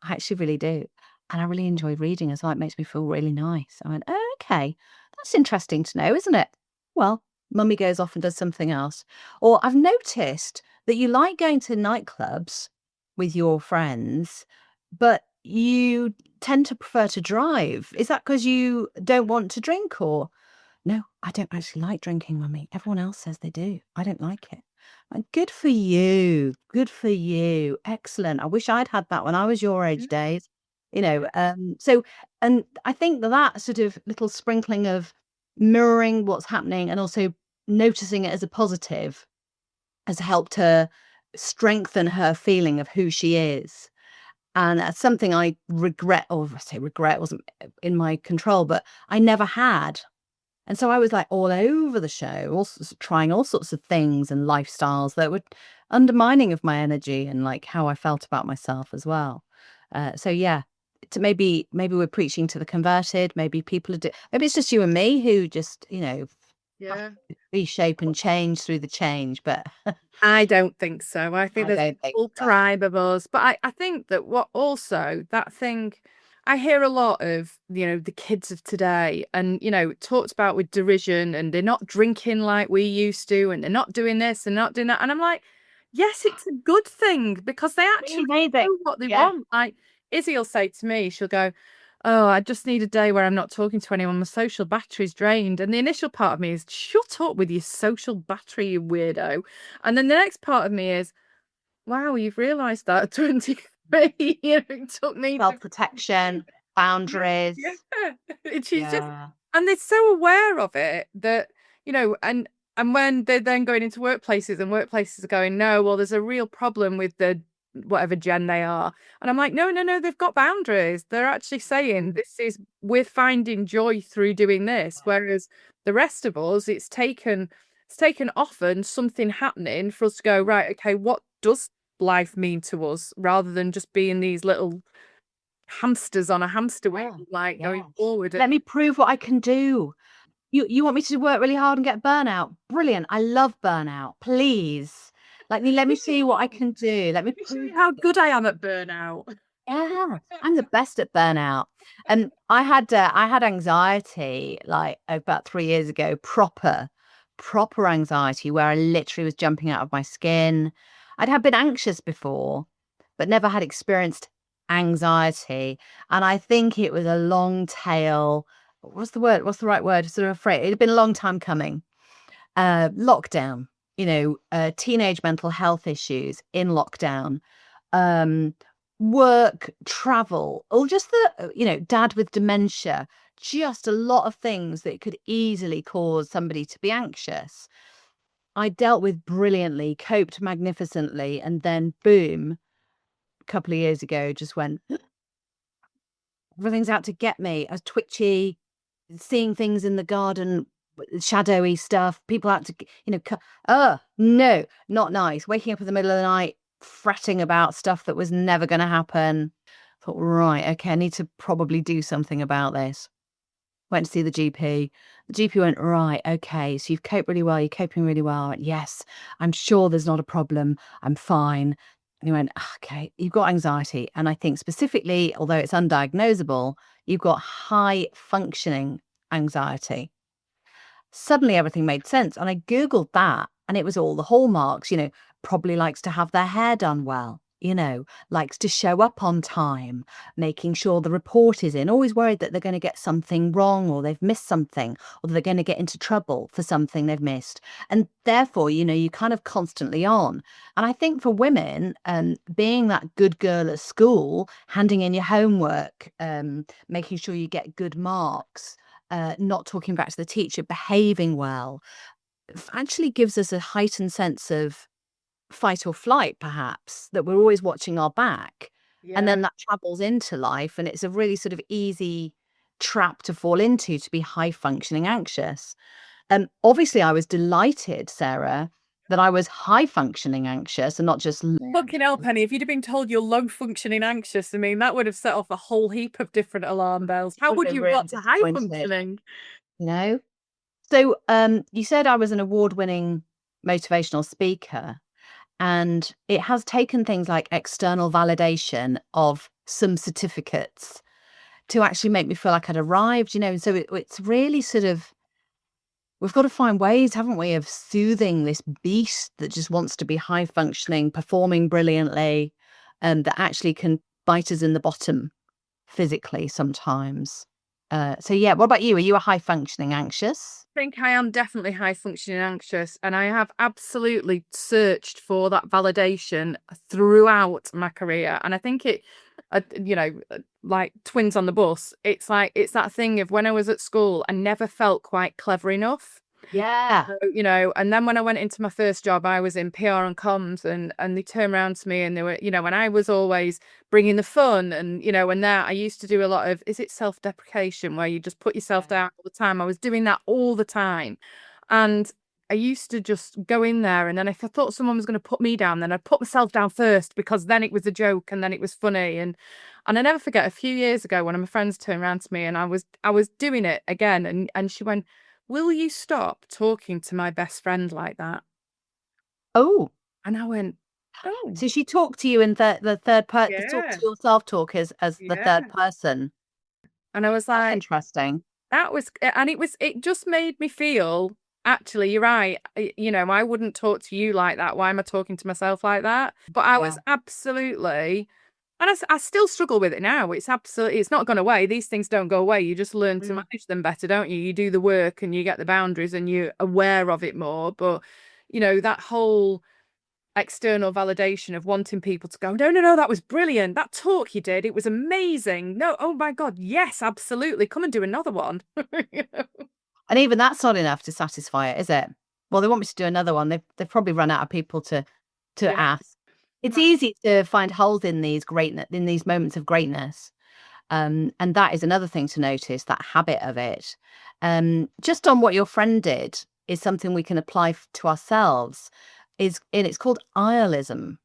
I actually really do. And I really enjoy reading as well. It makes me feel really nice. I went, oh, okay. That's interesting to know, isn't it? Well, mummy goes off and does something else. Or I've noticed that you like going to nightclubs with your friends, but you tend to prefer to drive. Is that because you don't want to drink? Or no, I don't actually like drinking, mummy. Everyone else says they do. I don't like it. Good for you. Good for you. Excellent. I wish I'd had that when I was your age days. So, and I think that sort of little sprinkling of mirroring what's happening and also noticing it as a positive has helped her strengthen her feeling of who she is. And that's something I regret, or I say regret, wasn't in my control, but I never had. And so I was like all over the show, trying all sorts of things and lifestyles that were undermining of my energy and like how I felt about myself as well. So yeah, maybe we're preaching to the converted. Maybe people maybe it's just you and me who just reshape and change through the change. But I don't think so. I think there's a whole tribe of us. But I think that that thing. I hear a lot of, the kids of today and, talked about with derision, and they're not drinking like we used to, and they're not doing this and not doing that. And I'm like, yes, it's a good thing because they actually know what they want. Like Izzy will say to me, she'll go, oh, I just need a day where I'm not talking to anyone. My social battery's drained. And the initial part of me is, shut up with your social battery, you weirdo. And then the next part of me is, wow, you've realised that at 23. It took me self-protection, boundaries. And they're so aware of it that, and when they're then going into workplaces and workplaces are going, no, well, there's a real problem with the whatever gen they are. And I'm like, no, they've got boundaries. They're actually saying we're finding joy through doing this. Whereas the rest of us, it's taken often something happening for us to go, right, okay, what does life mean to us, rather than just being these little hamsters on a hamster wheel, going forward. Let me prove what I can do. You want me to work really hard and get burnout? Brilliant. I love burnout. Please. Let me see what I can do. Let me prove how good I am at burnout. Yeah, I'm the best at burnout. And I had anxiety like about 3 years ago, proper anxiety where I literally was jumping out of my skin. I'd have been anxious before, but never had experienced anxiety. And I think it was a long tail. What's the word? What's the right word? Sort of afraid. It had been a long time coming. Lockdown, teenage mental health issues in lockdown, um, work, travel, or just dad with dementia, just a lot of things that could easily cause somebody to be anxious. I dealt with brilliantly, coped magnificently, and then boom, a couple of years ago, just went, everything's out to get me. I was twitchy, seeing things in the garden, shadowy stuff. People out to, oh, no, not nice. Waking up in the middle of the night, fretting about stuff that was never going to happen. Thought, right, okay, I need to probably do something about this. Went to see the GP. The GP went, right, okay, so you've coped really well. You're coping really well. I went, yes, I'm sure there's not a problem. I'm fine. And he went, okay, you've got anxiety. And I think specifically, although it's undiagnosable, you've got high functioning anxiety. Suddenly everything made sense. And I Googled that and it was all the hallmarks, probably likes to have their hair done well, likes to show up on time, making sure the report is in, always worried that they're going to get something wrong or they've missed something or they're going to get into trouble for something they've missed. And therefore, you kind of constantly on. And I think for women, being that good girl at school, handing in your homework, making sure you get good marks, not talking back to the teacher, behaving well, actually gives us a heightened sense of fight or flight, perhaps, that we're always watching our back. And then that travels into life, and it's a really sort of easy trap to fall into to be high functioning anxious. Obviously, I was delighted, Sarah, that I was high functioning anxious and not just Fucking hell, Penny, if you'd have been told you're low functioning anxious, I mean, that would have set off a whole heap of different alarm bells. How would you have got to high functioning? you know? So you said I was an award-winning motivational speaker, and it has taken things like external validation of some certificates to actually make me feel like I'd arrived, So it's really sort of, we've got to find ways, haven't we, of soothing this beast that just wants to be high functioning, performing brilliantly, and that actually can bite us in the bottom physically sometimes. So yeah, what about you? Are you a high functioning anxious? I think I am definitely high functioning anxious, and I have absolutely searched for that validation throughout my career. And I think like twins on the bus, it's like, it's that thing of when I was at school, I never felt quite clever enough. Yeah. And then when I went into my first job, I was in PR and comms, and they turned around to me and they were, and I was always bringing the fun, and and that I used to do a lot of, is it self-deprecation, where you just put yourself down all the time. I was doing that all the time, and I used to just go in there, and then if I thought someone was going to put me down, then I'd put myself down first, because then it was a joke and then it was funny. And I never forget, a few years ago, one of my friends turned around to me, and I was doing it again, and she went, will you stop talking to my best friend like that? Oh, And I went, oh, so she talked to you in the third person, talk yeah, to yourself talk as the third yeah. person. And I was That's like, interesting. it just made me feel, actually, you're right. I wouldn't talk to you like that. Why am I talking to myself like that? But I Yeah. was absolutely, and I still struggle with it now. It's not gone away. These things don't go away. You just learn to Mm. manage them better, don't you? You do the work and you get the boundaries and you're aware of it more. But, that whole external validation of wanting people to go, no, no, no, that was brilliant. That talk you did, it was amazing. No, oh my God, yes, absolutely. Come and do another one. You know? And even that's not enough to satisfy it, is it? Well, they want me to do another one. They've probably run out of people to Yeah. ask. It's easy to find holes in these moments of greatness. And that is another thing to notice, that habit of it. Just on what your friend did is something we can apply to ourselves. And it's called ialism,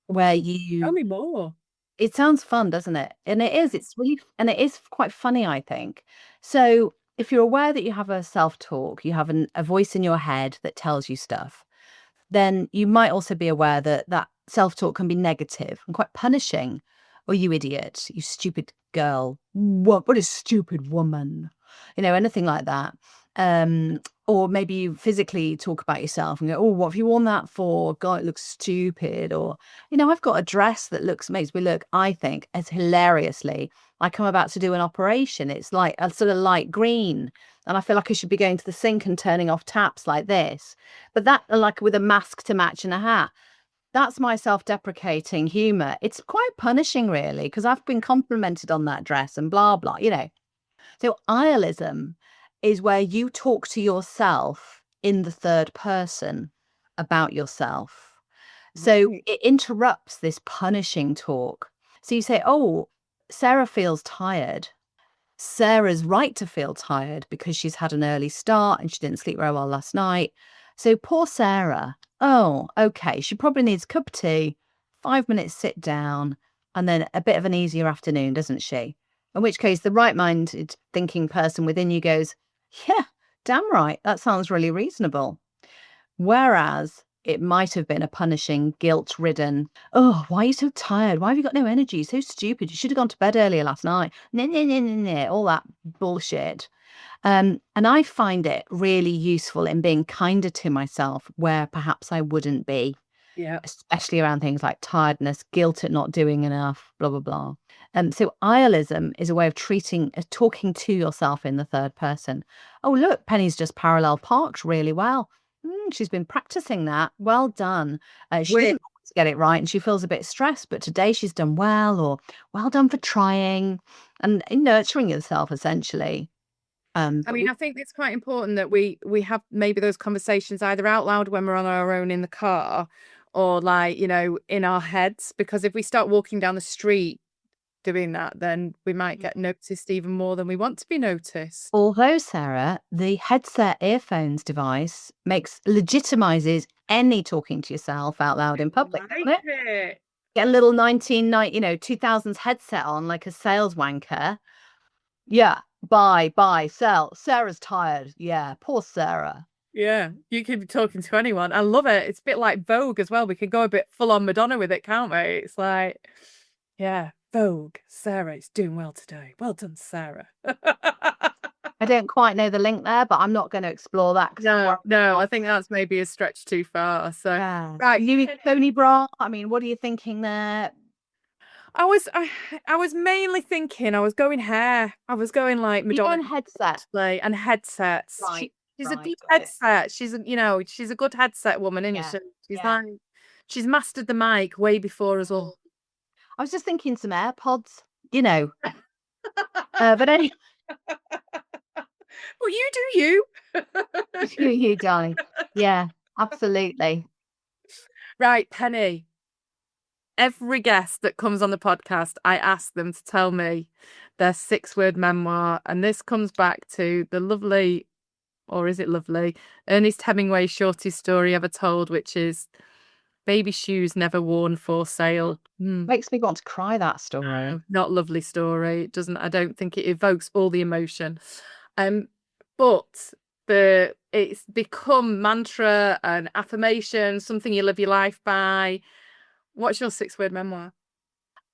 where Tell you, me more. it sounds fun, doesn't it? And it is, it's really, and it is quite funny, I think. So if you're aware that you have a self-talk, you have a voice in your head that tells you stuff, then you might also be aware that that self-talk can be negative and quite punishing. or you idiot, you stupid girl, what a stupid woman, anything like that. Or maybe you physically talk about yourself and go, oh, what have you worn that for? God, it looks stupid. Or, I've got a dress that makes me look, I think, as hilariously like I'm about to do an operation. It's like a sort of light green. And I feel like I should be going to the sink and turning off taps like this. But that, like with a mask to match and a hat, that's my self-deprecating humor. It's quite punishing, really, because I've been complimented on that dress and blah, blah, So ialism is where you talk to yourself in the third person about yourself. So it interrupts this punishing talk. So you say, oh, Sarah feels tired. Sarah's right to feel tired because she's had an early start and she didn't sleep very well last night. So poor Sarah. Oh, okay. She probably needs a cup of tea, 5 minutes sit down, and then a bit of an easier afternoon, doesn't she? In which case, the right-minded thinking person within you goes, yeah, damn right. That sounds really reasonable. Whereas it might have been a punishing, guilt-ridden, oh, why are you so tired? Why have you got no energy? You're so stupid. You should have gone to bed earlier last night. All that bullshit. And I find it really useful in being kinder to myself where perhaps I wouldn't be. Yeah. Especially around things like tiredness, guilt at not doing enough, blah, blah, blah. So ialism is a way of talking to yourself in the third person. Oh, look, Penny's just parallel parked really well. She's been practicing that. Well done. She doesn't always get it right and she feels a bit stressed, but today she's done well, or well done for trying, and nurturing yourself, essentially. I mean, I think it's quite important that we have maybe those conversations either out loud when we're on our own in the car, or like, in our heads, because if we start walking down the street doing that, then we might get noticed even more than we want to be noticed. Although, Sarah, the headset earphones device legitimizes any talking to yourself out loud in public. It? Get a little 2000s headset on like a sales wanker. Yeah, buy, sell. Sarah's tired. Yeah, poor Sarah. Yeah, you can be talking to anyone. I love it. It's a bit like Vogue as well. We can go a bit full on Madonna with it, can't we? It's like, yeah, Vogue. Sarah is doing well today. Well done, Sarah. I don't quite know the link there, but I'm not going to explore that. No, I think that's maybe a stretch too far. So, yeah. Right, you Tony Bra. I mean, what are you thinking there? I was mainly thinking I was going hair. I was going like Madonna headset and headsets. Right. She's a good headset. She's she's a good headset woman, isn't she? She's like, she's mastered the mic way before us all. I was just thinking some AirPods, but anyway. Well, you do you. You, darling. Yeah, absolutely. Right, Penny. Every guest that comes on the podcast, I ask them to tell me their 6-word memoir. And this comes back to the lovely, or is it lovely, Ernest Hemingway's shortest story ever told, which is Baby Shoes Never Worn for Sale. Makes me want to cry, that story. Not lovely story. It doesn't, I don't think it evokes all the emotion. But it's become mantra and affirmation, something you live your life by. What's your 6-word memoir?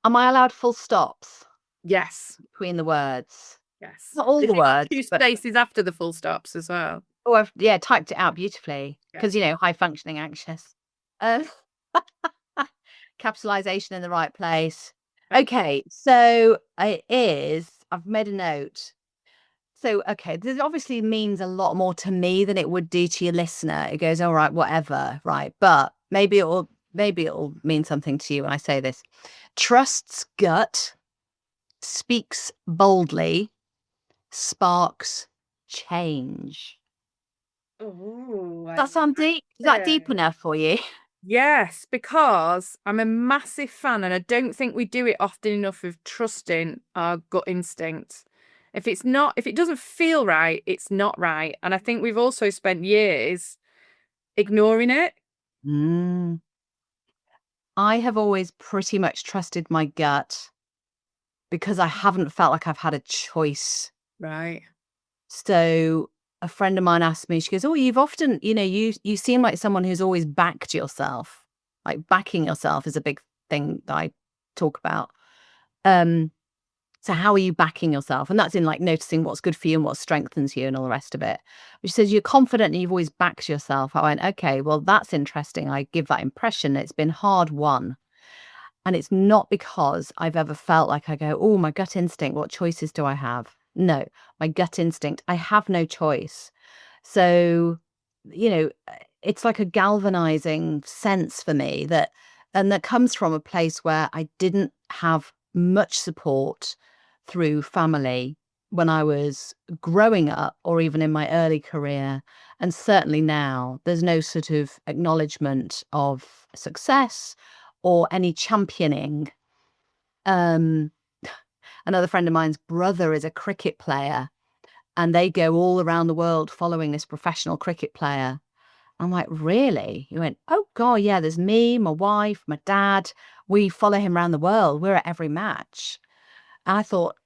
Am I allowed full stops? Yes. Between the words? Yes. Not all the words. 2 spaces after the full stops as well. Oh, I've typed it out beautifully because, high functioning anxious. Capitalization in the right place. Okay, so it is, I've made a note. So, okay, this obviously means a lot more to me than it would do to your listener. It goes, all right, whatever, right? But maybe it'll mean something to you when I say this. Trusts gut, speaks boldly, sparks change. Oh, does that sound deep? Is that deep enough for you? Yes, because I'm a massive fan, and I don't think we do it often enough, of trusting our gut instinct. If it doesn't feel right, it's not right. And I think we've also spent years ignoring it. I have always pretty much trusted my gut because I haven't felt like I've had a choice. Right. So a friend of mine asked me, she goes, oh, you've often, you seem like someone who's always backed yourself. Like backing yourself is a big thing that I talk about. Um, so how are you backing yourself? And that's in like noticing what's good for you and what strengthens you and all the rest of it. Which says you're confident and you've always backed yourself. I went, okay, well, that's interesting. I give that impression. It's been hard won. And it's not because I've ever felt like I go, oh, my gut instinct, what choices do I have? No, my gut instinct, I have no choice. So, it's like a galvanizing sense for me and that comes from a place where I didn't have much support through family when I was growing up or even in my early career. And certainly now, there's no sort of acknowledgement of success or any championing. Um, Another friend of mine's brother is a cricket player and they go all around the world following this professional cricket player. I'm like, really? He went, oh, God, yeah, there's me, my wife, my dad. We follow him around the world. We're at every match. And I thought,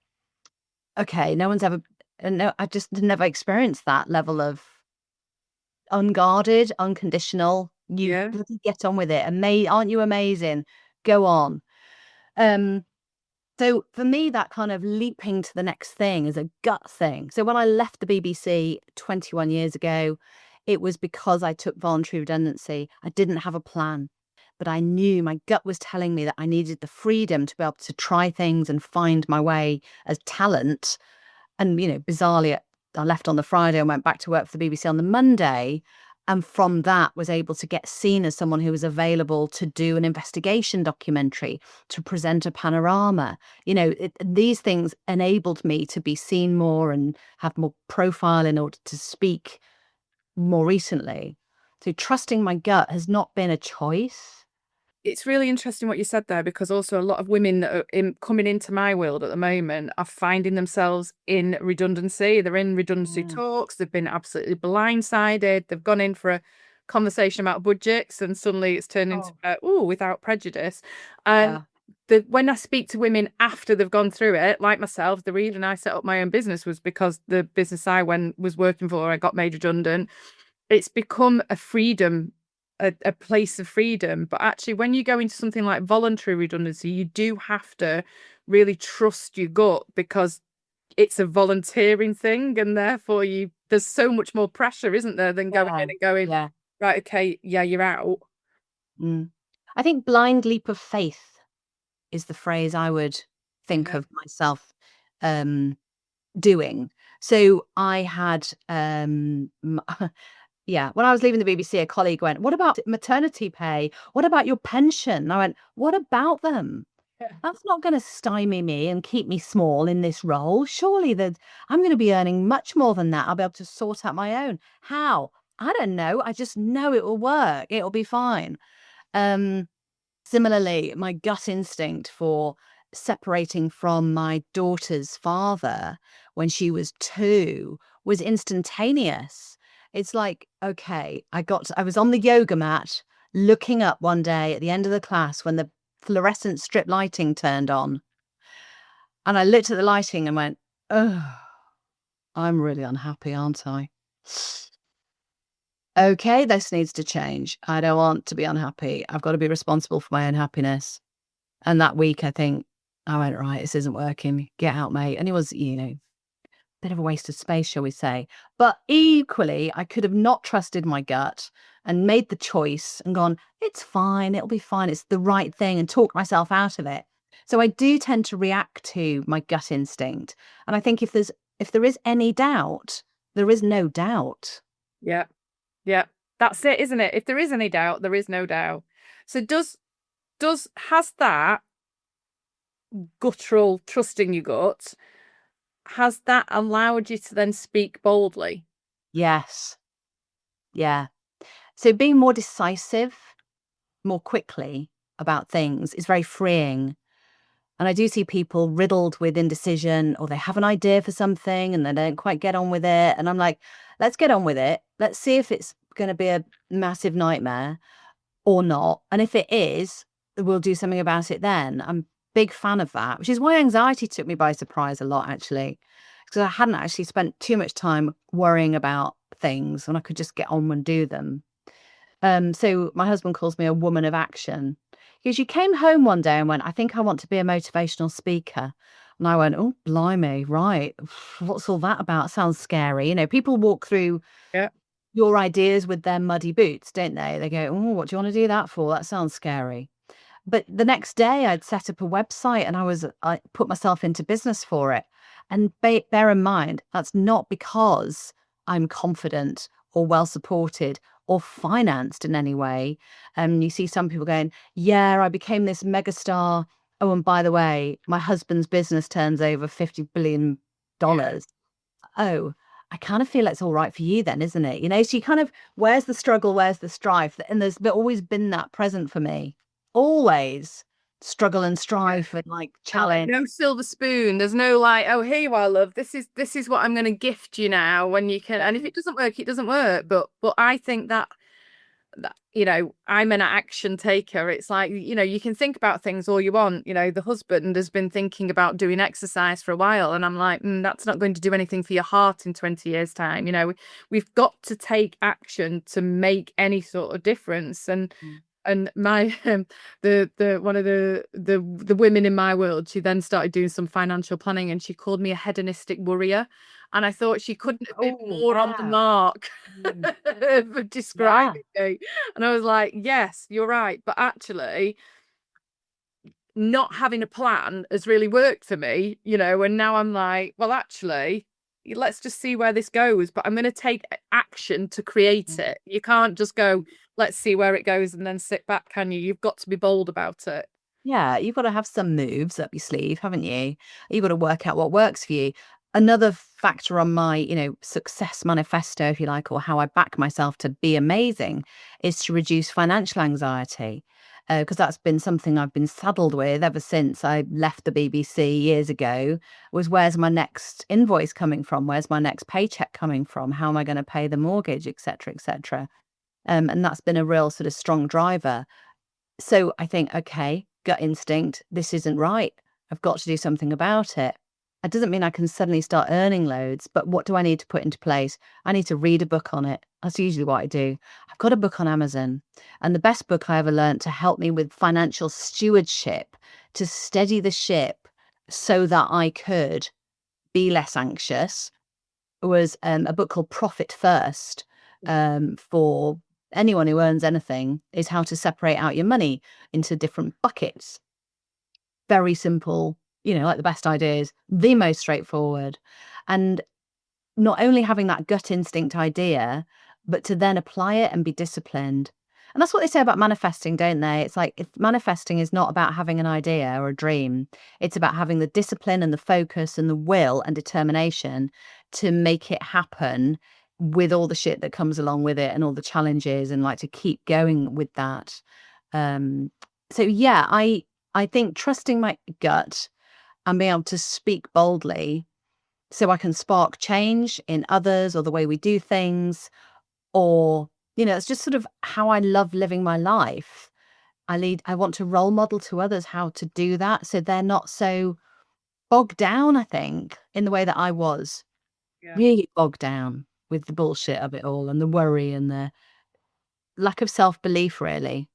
okay, no one's ever, no, I just never experienced that level of unguarded, unconditional. You Yeah. bloody get on with it. Aren't you amazing? Go on. Um, So for me, that kind of leaping to the next thing is a gut thing. So when I left the BBC 21 years ago, it was because I took voluntary redundancy. I didn't have a plan, but I knew my gut was telling me that I needed the freedom to be able to try things and find my way as talent. And, bizarrely, I left on the Friday and went back to work for the BBC on the Monday. And from that was able to get seen as someone who was available to do an investigation documentary, to present a panorama. These things enabled me to be seen more and have more profile in order to speak more recently. So trusting my gut has not been a choice. It's really interesting what you said there, because also a lot of women that are coming into my world at the moment are finding themselves in redundancy. They're in redundancy Mm. talks. They've been absolutely blindsided. They've gone in for a conversation about budgets, and suddenly it's turned into, Oh, without prejudice. And yeah. when I speak to women after they've gone through it, like myself, the reason I set up my own business was because the business I was working for, I got made redundant. It's become a freedom, a place of freedom. But actually, when you go into something like voluntary redundancy, you do have to really trust your gut, because it's a volunteering thing, and therefore there's so much more pressure, isn't there, than going in Yeah. and going, Yeah. right, okay, yeah, you're out. Mm. I think blind leap of faith is the phrase I would think Yeah. of myself um, doing. So I had, yeah, when I was leaving the BBC, a colleague went, what about maternity pay? What about your pension? And I went, what about them? That's not going to stymie me and keep me small in this role. Surely that I'm going to be earning much more than that. I'll be able to sort out my own. How? I don't know. I just know it will work. It'll be fine. Um, Similarly, my gut instinct for separating from my daughter's father when she was 2 was instantaneous. It's like, okay, I was on the yoga mat looking up one day at the end of the class when the fluorescent strip lighting turned on. And I looked at the lighting and went, oh, I'm really unhappy, aren't I? Okay, this needs to change. I don't want to be unhappy. I've got to be responsible for my own happiness. And that week, I think I went, right, this isn't working. Get out, mate. And it was, a bit of a waste of space, shall we say. But equally, I could have not trusted my gut and made the choice and gone, it's fine. It'll be fine. It's the right thing, and talk myself out of it. So I do tend to react to my gut instinct. And I think if there is any doubt, there is no doubt. Yeah. Yeah. That's it, isn't it? If there is any doubt, there is no doubt. So has that guttural trusting your gut, has that allowed you to then speak boldly? Yes. Yeah. So being more decisive, more quickly about things is very freeing. And I do see people riddled with indecision, or they have an idea for something and they don't quite get on with it. And I'm like, let's get on with it. Let's see if it's going to be a massive nightmare or not. And if it is, we'll do something about it then. I'm a big fan of that, which is why anxiety took me by surprise a lot, actually, because I hadn't actually spent too much time worrying about things and I could just get on and do them. So my husband calls me a woman of action. Because you came home one day and went, I think I want to be a motivational speaker. And I went, oh, blimey, right. What's all that about? Sounds scary. You know, people walk through Yeah. your ideas with their muddy boots, don't they? They go, oh, what do you want to do that for? That sounds scary. But the next day I'd set up a website and I put myself into business for it. And bear in mind, that's not because I'm confident or well supported or financed in any way. You see some people going, yeah, I became this megastar. Oh, and by the way, my husband's business turns over $50 billion. Yeah. Oh, I kind of feel it's all right for you then, isn't it? You know, so you kind of, where's the struggle? Where's the strife? And always been that present for me. Always struggle and Yeah. strife and like And like challenge. no silver spoon. There's no like, oh, here you are, love. This is what I'm going to gift you now when you can. And if it doesn't work, it doesn't work. But I think that I'm an action taker. It's like, you can think about things all you want. The husband has been thinking about doing exercise for a while, and I'm like, that's not going to do anything for your heart in 20 years time. We've got to take action to make any sort of difference. And my the one of the women in my world, she then started doing some financial planning, and she called me a hedonistic worrier, and I thought she couldn't have been Oh, more on the yeah. mark Mm, for yeah. describing me. And I was like, yes, you're right, but actually not having a plan has really worked for me, and now I'm like, well, actually, let's just see where this goes, but I'm going to take action to create Mm. it. You can't just go, let's see where it goes and then sit back, can you? You've got to be bold about it. Yeah, you've got to have some moves up your sleeve, haven't you? You've got to work out what works for you. Another factor on my, success manifesto, if you like, or how I back myself to be amazing is to reduce financial anxiety. Because that's been something I've been saddled with ever since I left the BBC years ago, was where's my next invoice coming from? Where's my next paycheck coming from? How am I going to pay the mortgage, et cetera, et cetera? And that's been a real sort of strong driver. So I think, okay, gut instinct, this isn't right. I've got to do something about it. It doesn't mean I can suddenly start earning loads, but what do I need to put into place? I need to read a book on it. That's usually what I do. I've got a book on Amazon, and the best book I ever learned to help me with financial stewardship, to steady the ship so that I could be less anxious, was a book called Profit First, for anyone who earns anything, is how to separate out your money into different buckets. Very simple, like the best ideas, the most straightforward. And not only having that gut instinct idea, but to then apply it and be disciplined. And that's what they say about manifesting, don't they? It's like, if manifesting is not about having an idea or a dream, it's about having the discipline and the focus and the will and determination to make it happen, with all the shit that comes along with it and all the challenges, and like to keep going with that. Um, so yeah, I think trusting my gut and being able to speak boldly so I can spark change in others or the way we do things, or, it's just sort of how I love living my life. I want to role model to others how to do that so they're not so bogged down, I think, in the way that I was Yeah. really bogged down with the bullshit of it all and the worry and the lack of self-belief, really.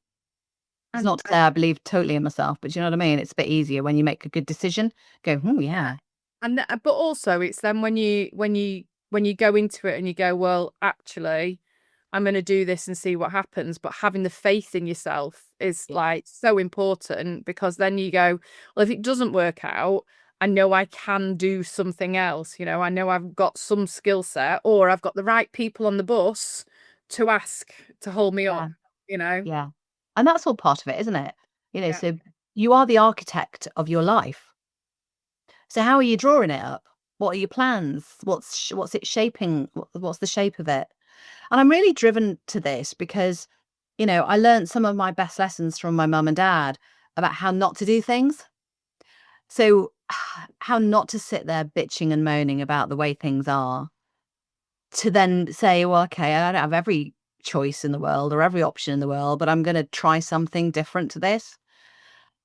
It's And not to say I believe totally in myself, but you know what I mean? It's a bit easier when you make a good decision, go, oh, yeah. but also it's then when you go into it and you go, well, actually, I'm going to do this and see what happens. But having the faith in yourself is Yeah. like so important, because then you go, well, if it doesn't work out, I know I can do something else. I know I've got some skill set, or I've got the right people on the bus to ask to hold me Yeah. up, you know? Yeah. And that's all part of it, isn't it? Yeah. So you are the architect of your life. So how are you drawing it up? What are your plans? What's it shaping? What's the shape of it? And I'm really driven to this because, I learned some of my best lessons from my mum and dad about how not to do things. So how not to sit there bitching and moaning about the way things are, to then say, well, okay, I don't have every choice in the world or every option in the world, but I'm going to try something different to this.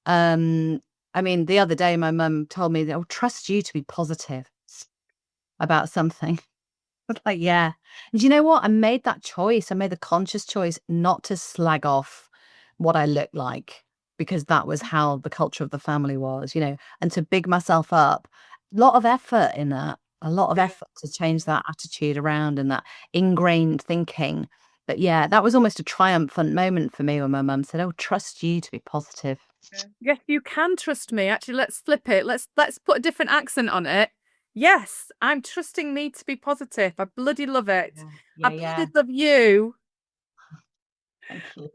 Um, I mean, the other day, my mum told me that I'll trust you to be positive about something. I was like, yeah. And you know what? I made that choice. I made the conscious choice not to slag off what I look like, because that was how the culture of the family was, and to big myself up. A lot of effort in that, a lot of effort to change that attitude around and that ingrained thinking. But yeah, that was almost a triumphant moment for me when my mum said, "Oh, trust you to be positive." Yes, you can trust me. Actually, let's flip it. Let's put a different accent on it. Yes, I'm trusting me to be positive. I bloody love it. Yeah, I yeah. bloody love you. Thank you.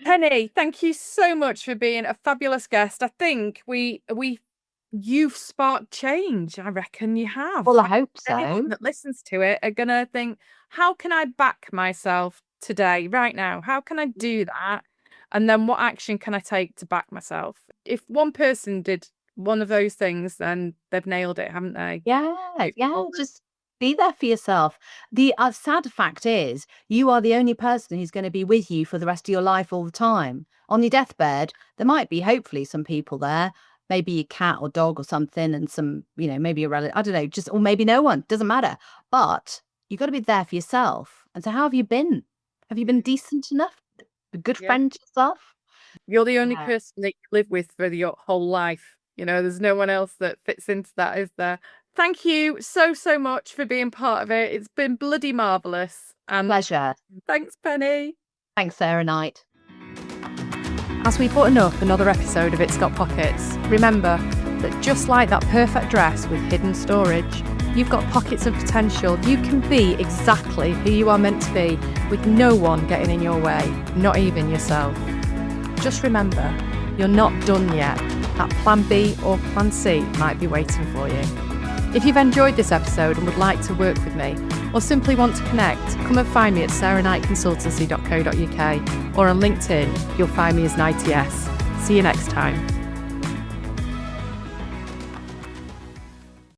Penny, thank you so much for being a fabulous guest. I think you've sparked change. I reckon you have. Well, I hope Anyone so. that listens to it are gonna think, how can I back myself today, right now? How can I do that? And then what action can I take to back myself? If one person did one of those things, then they've nailed it, haven't they? Yeah, Move yeah, forward. just be there for yourself. The sad fact is, you are the only person who's going to be with you for the rest of your life all the time. On your deathbed, there might be hopefully some people there, maybe a cat or dog or something, and some, maybe a relative, I don't know, just, or maybe no one, doesn't matter. But you've got to be there for yourself. And so, how have you been? Have you been decent enough? A good Yeah. friend to yourself? You're the only Yeah. person that you live with for your whole life. There's no one else that fits into that, is there? Thank you so, so much for being part of it. It's been bloody marvellous. And Pleasure. thanks, Penny. Thanks, Sarah Knight. As we button up another episode of It's Got Pockets, remember that just like that perfect dress with hidden storage, you've got pockets of potential. You can be exactly who you are meant to be with no one getting in your way, not even yourself. Just remember, you're not done yet. That plan B or plan C might be waiting for you. If you've enjoyed this episode and would like to work with me, or simply want to connect, come and find me at sarahknightconsultancy.co.uk or on LinkedIn, you'll find me as Knighty S. See you next time.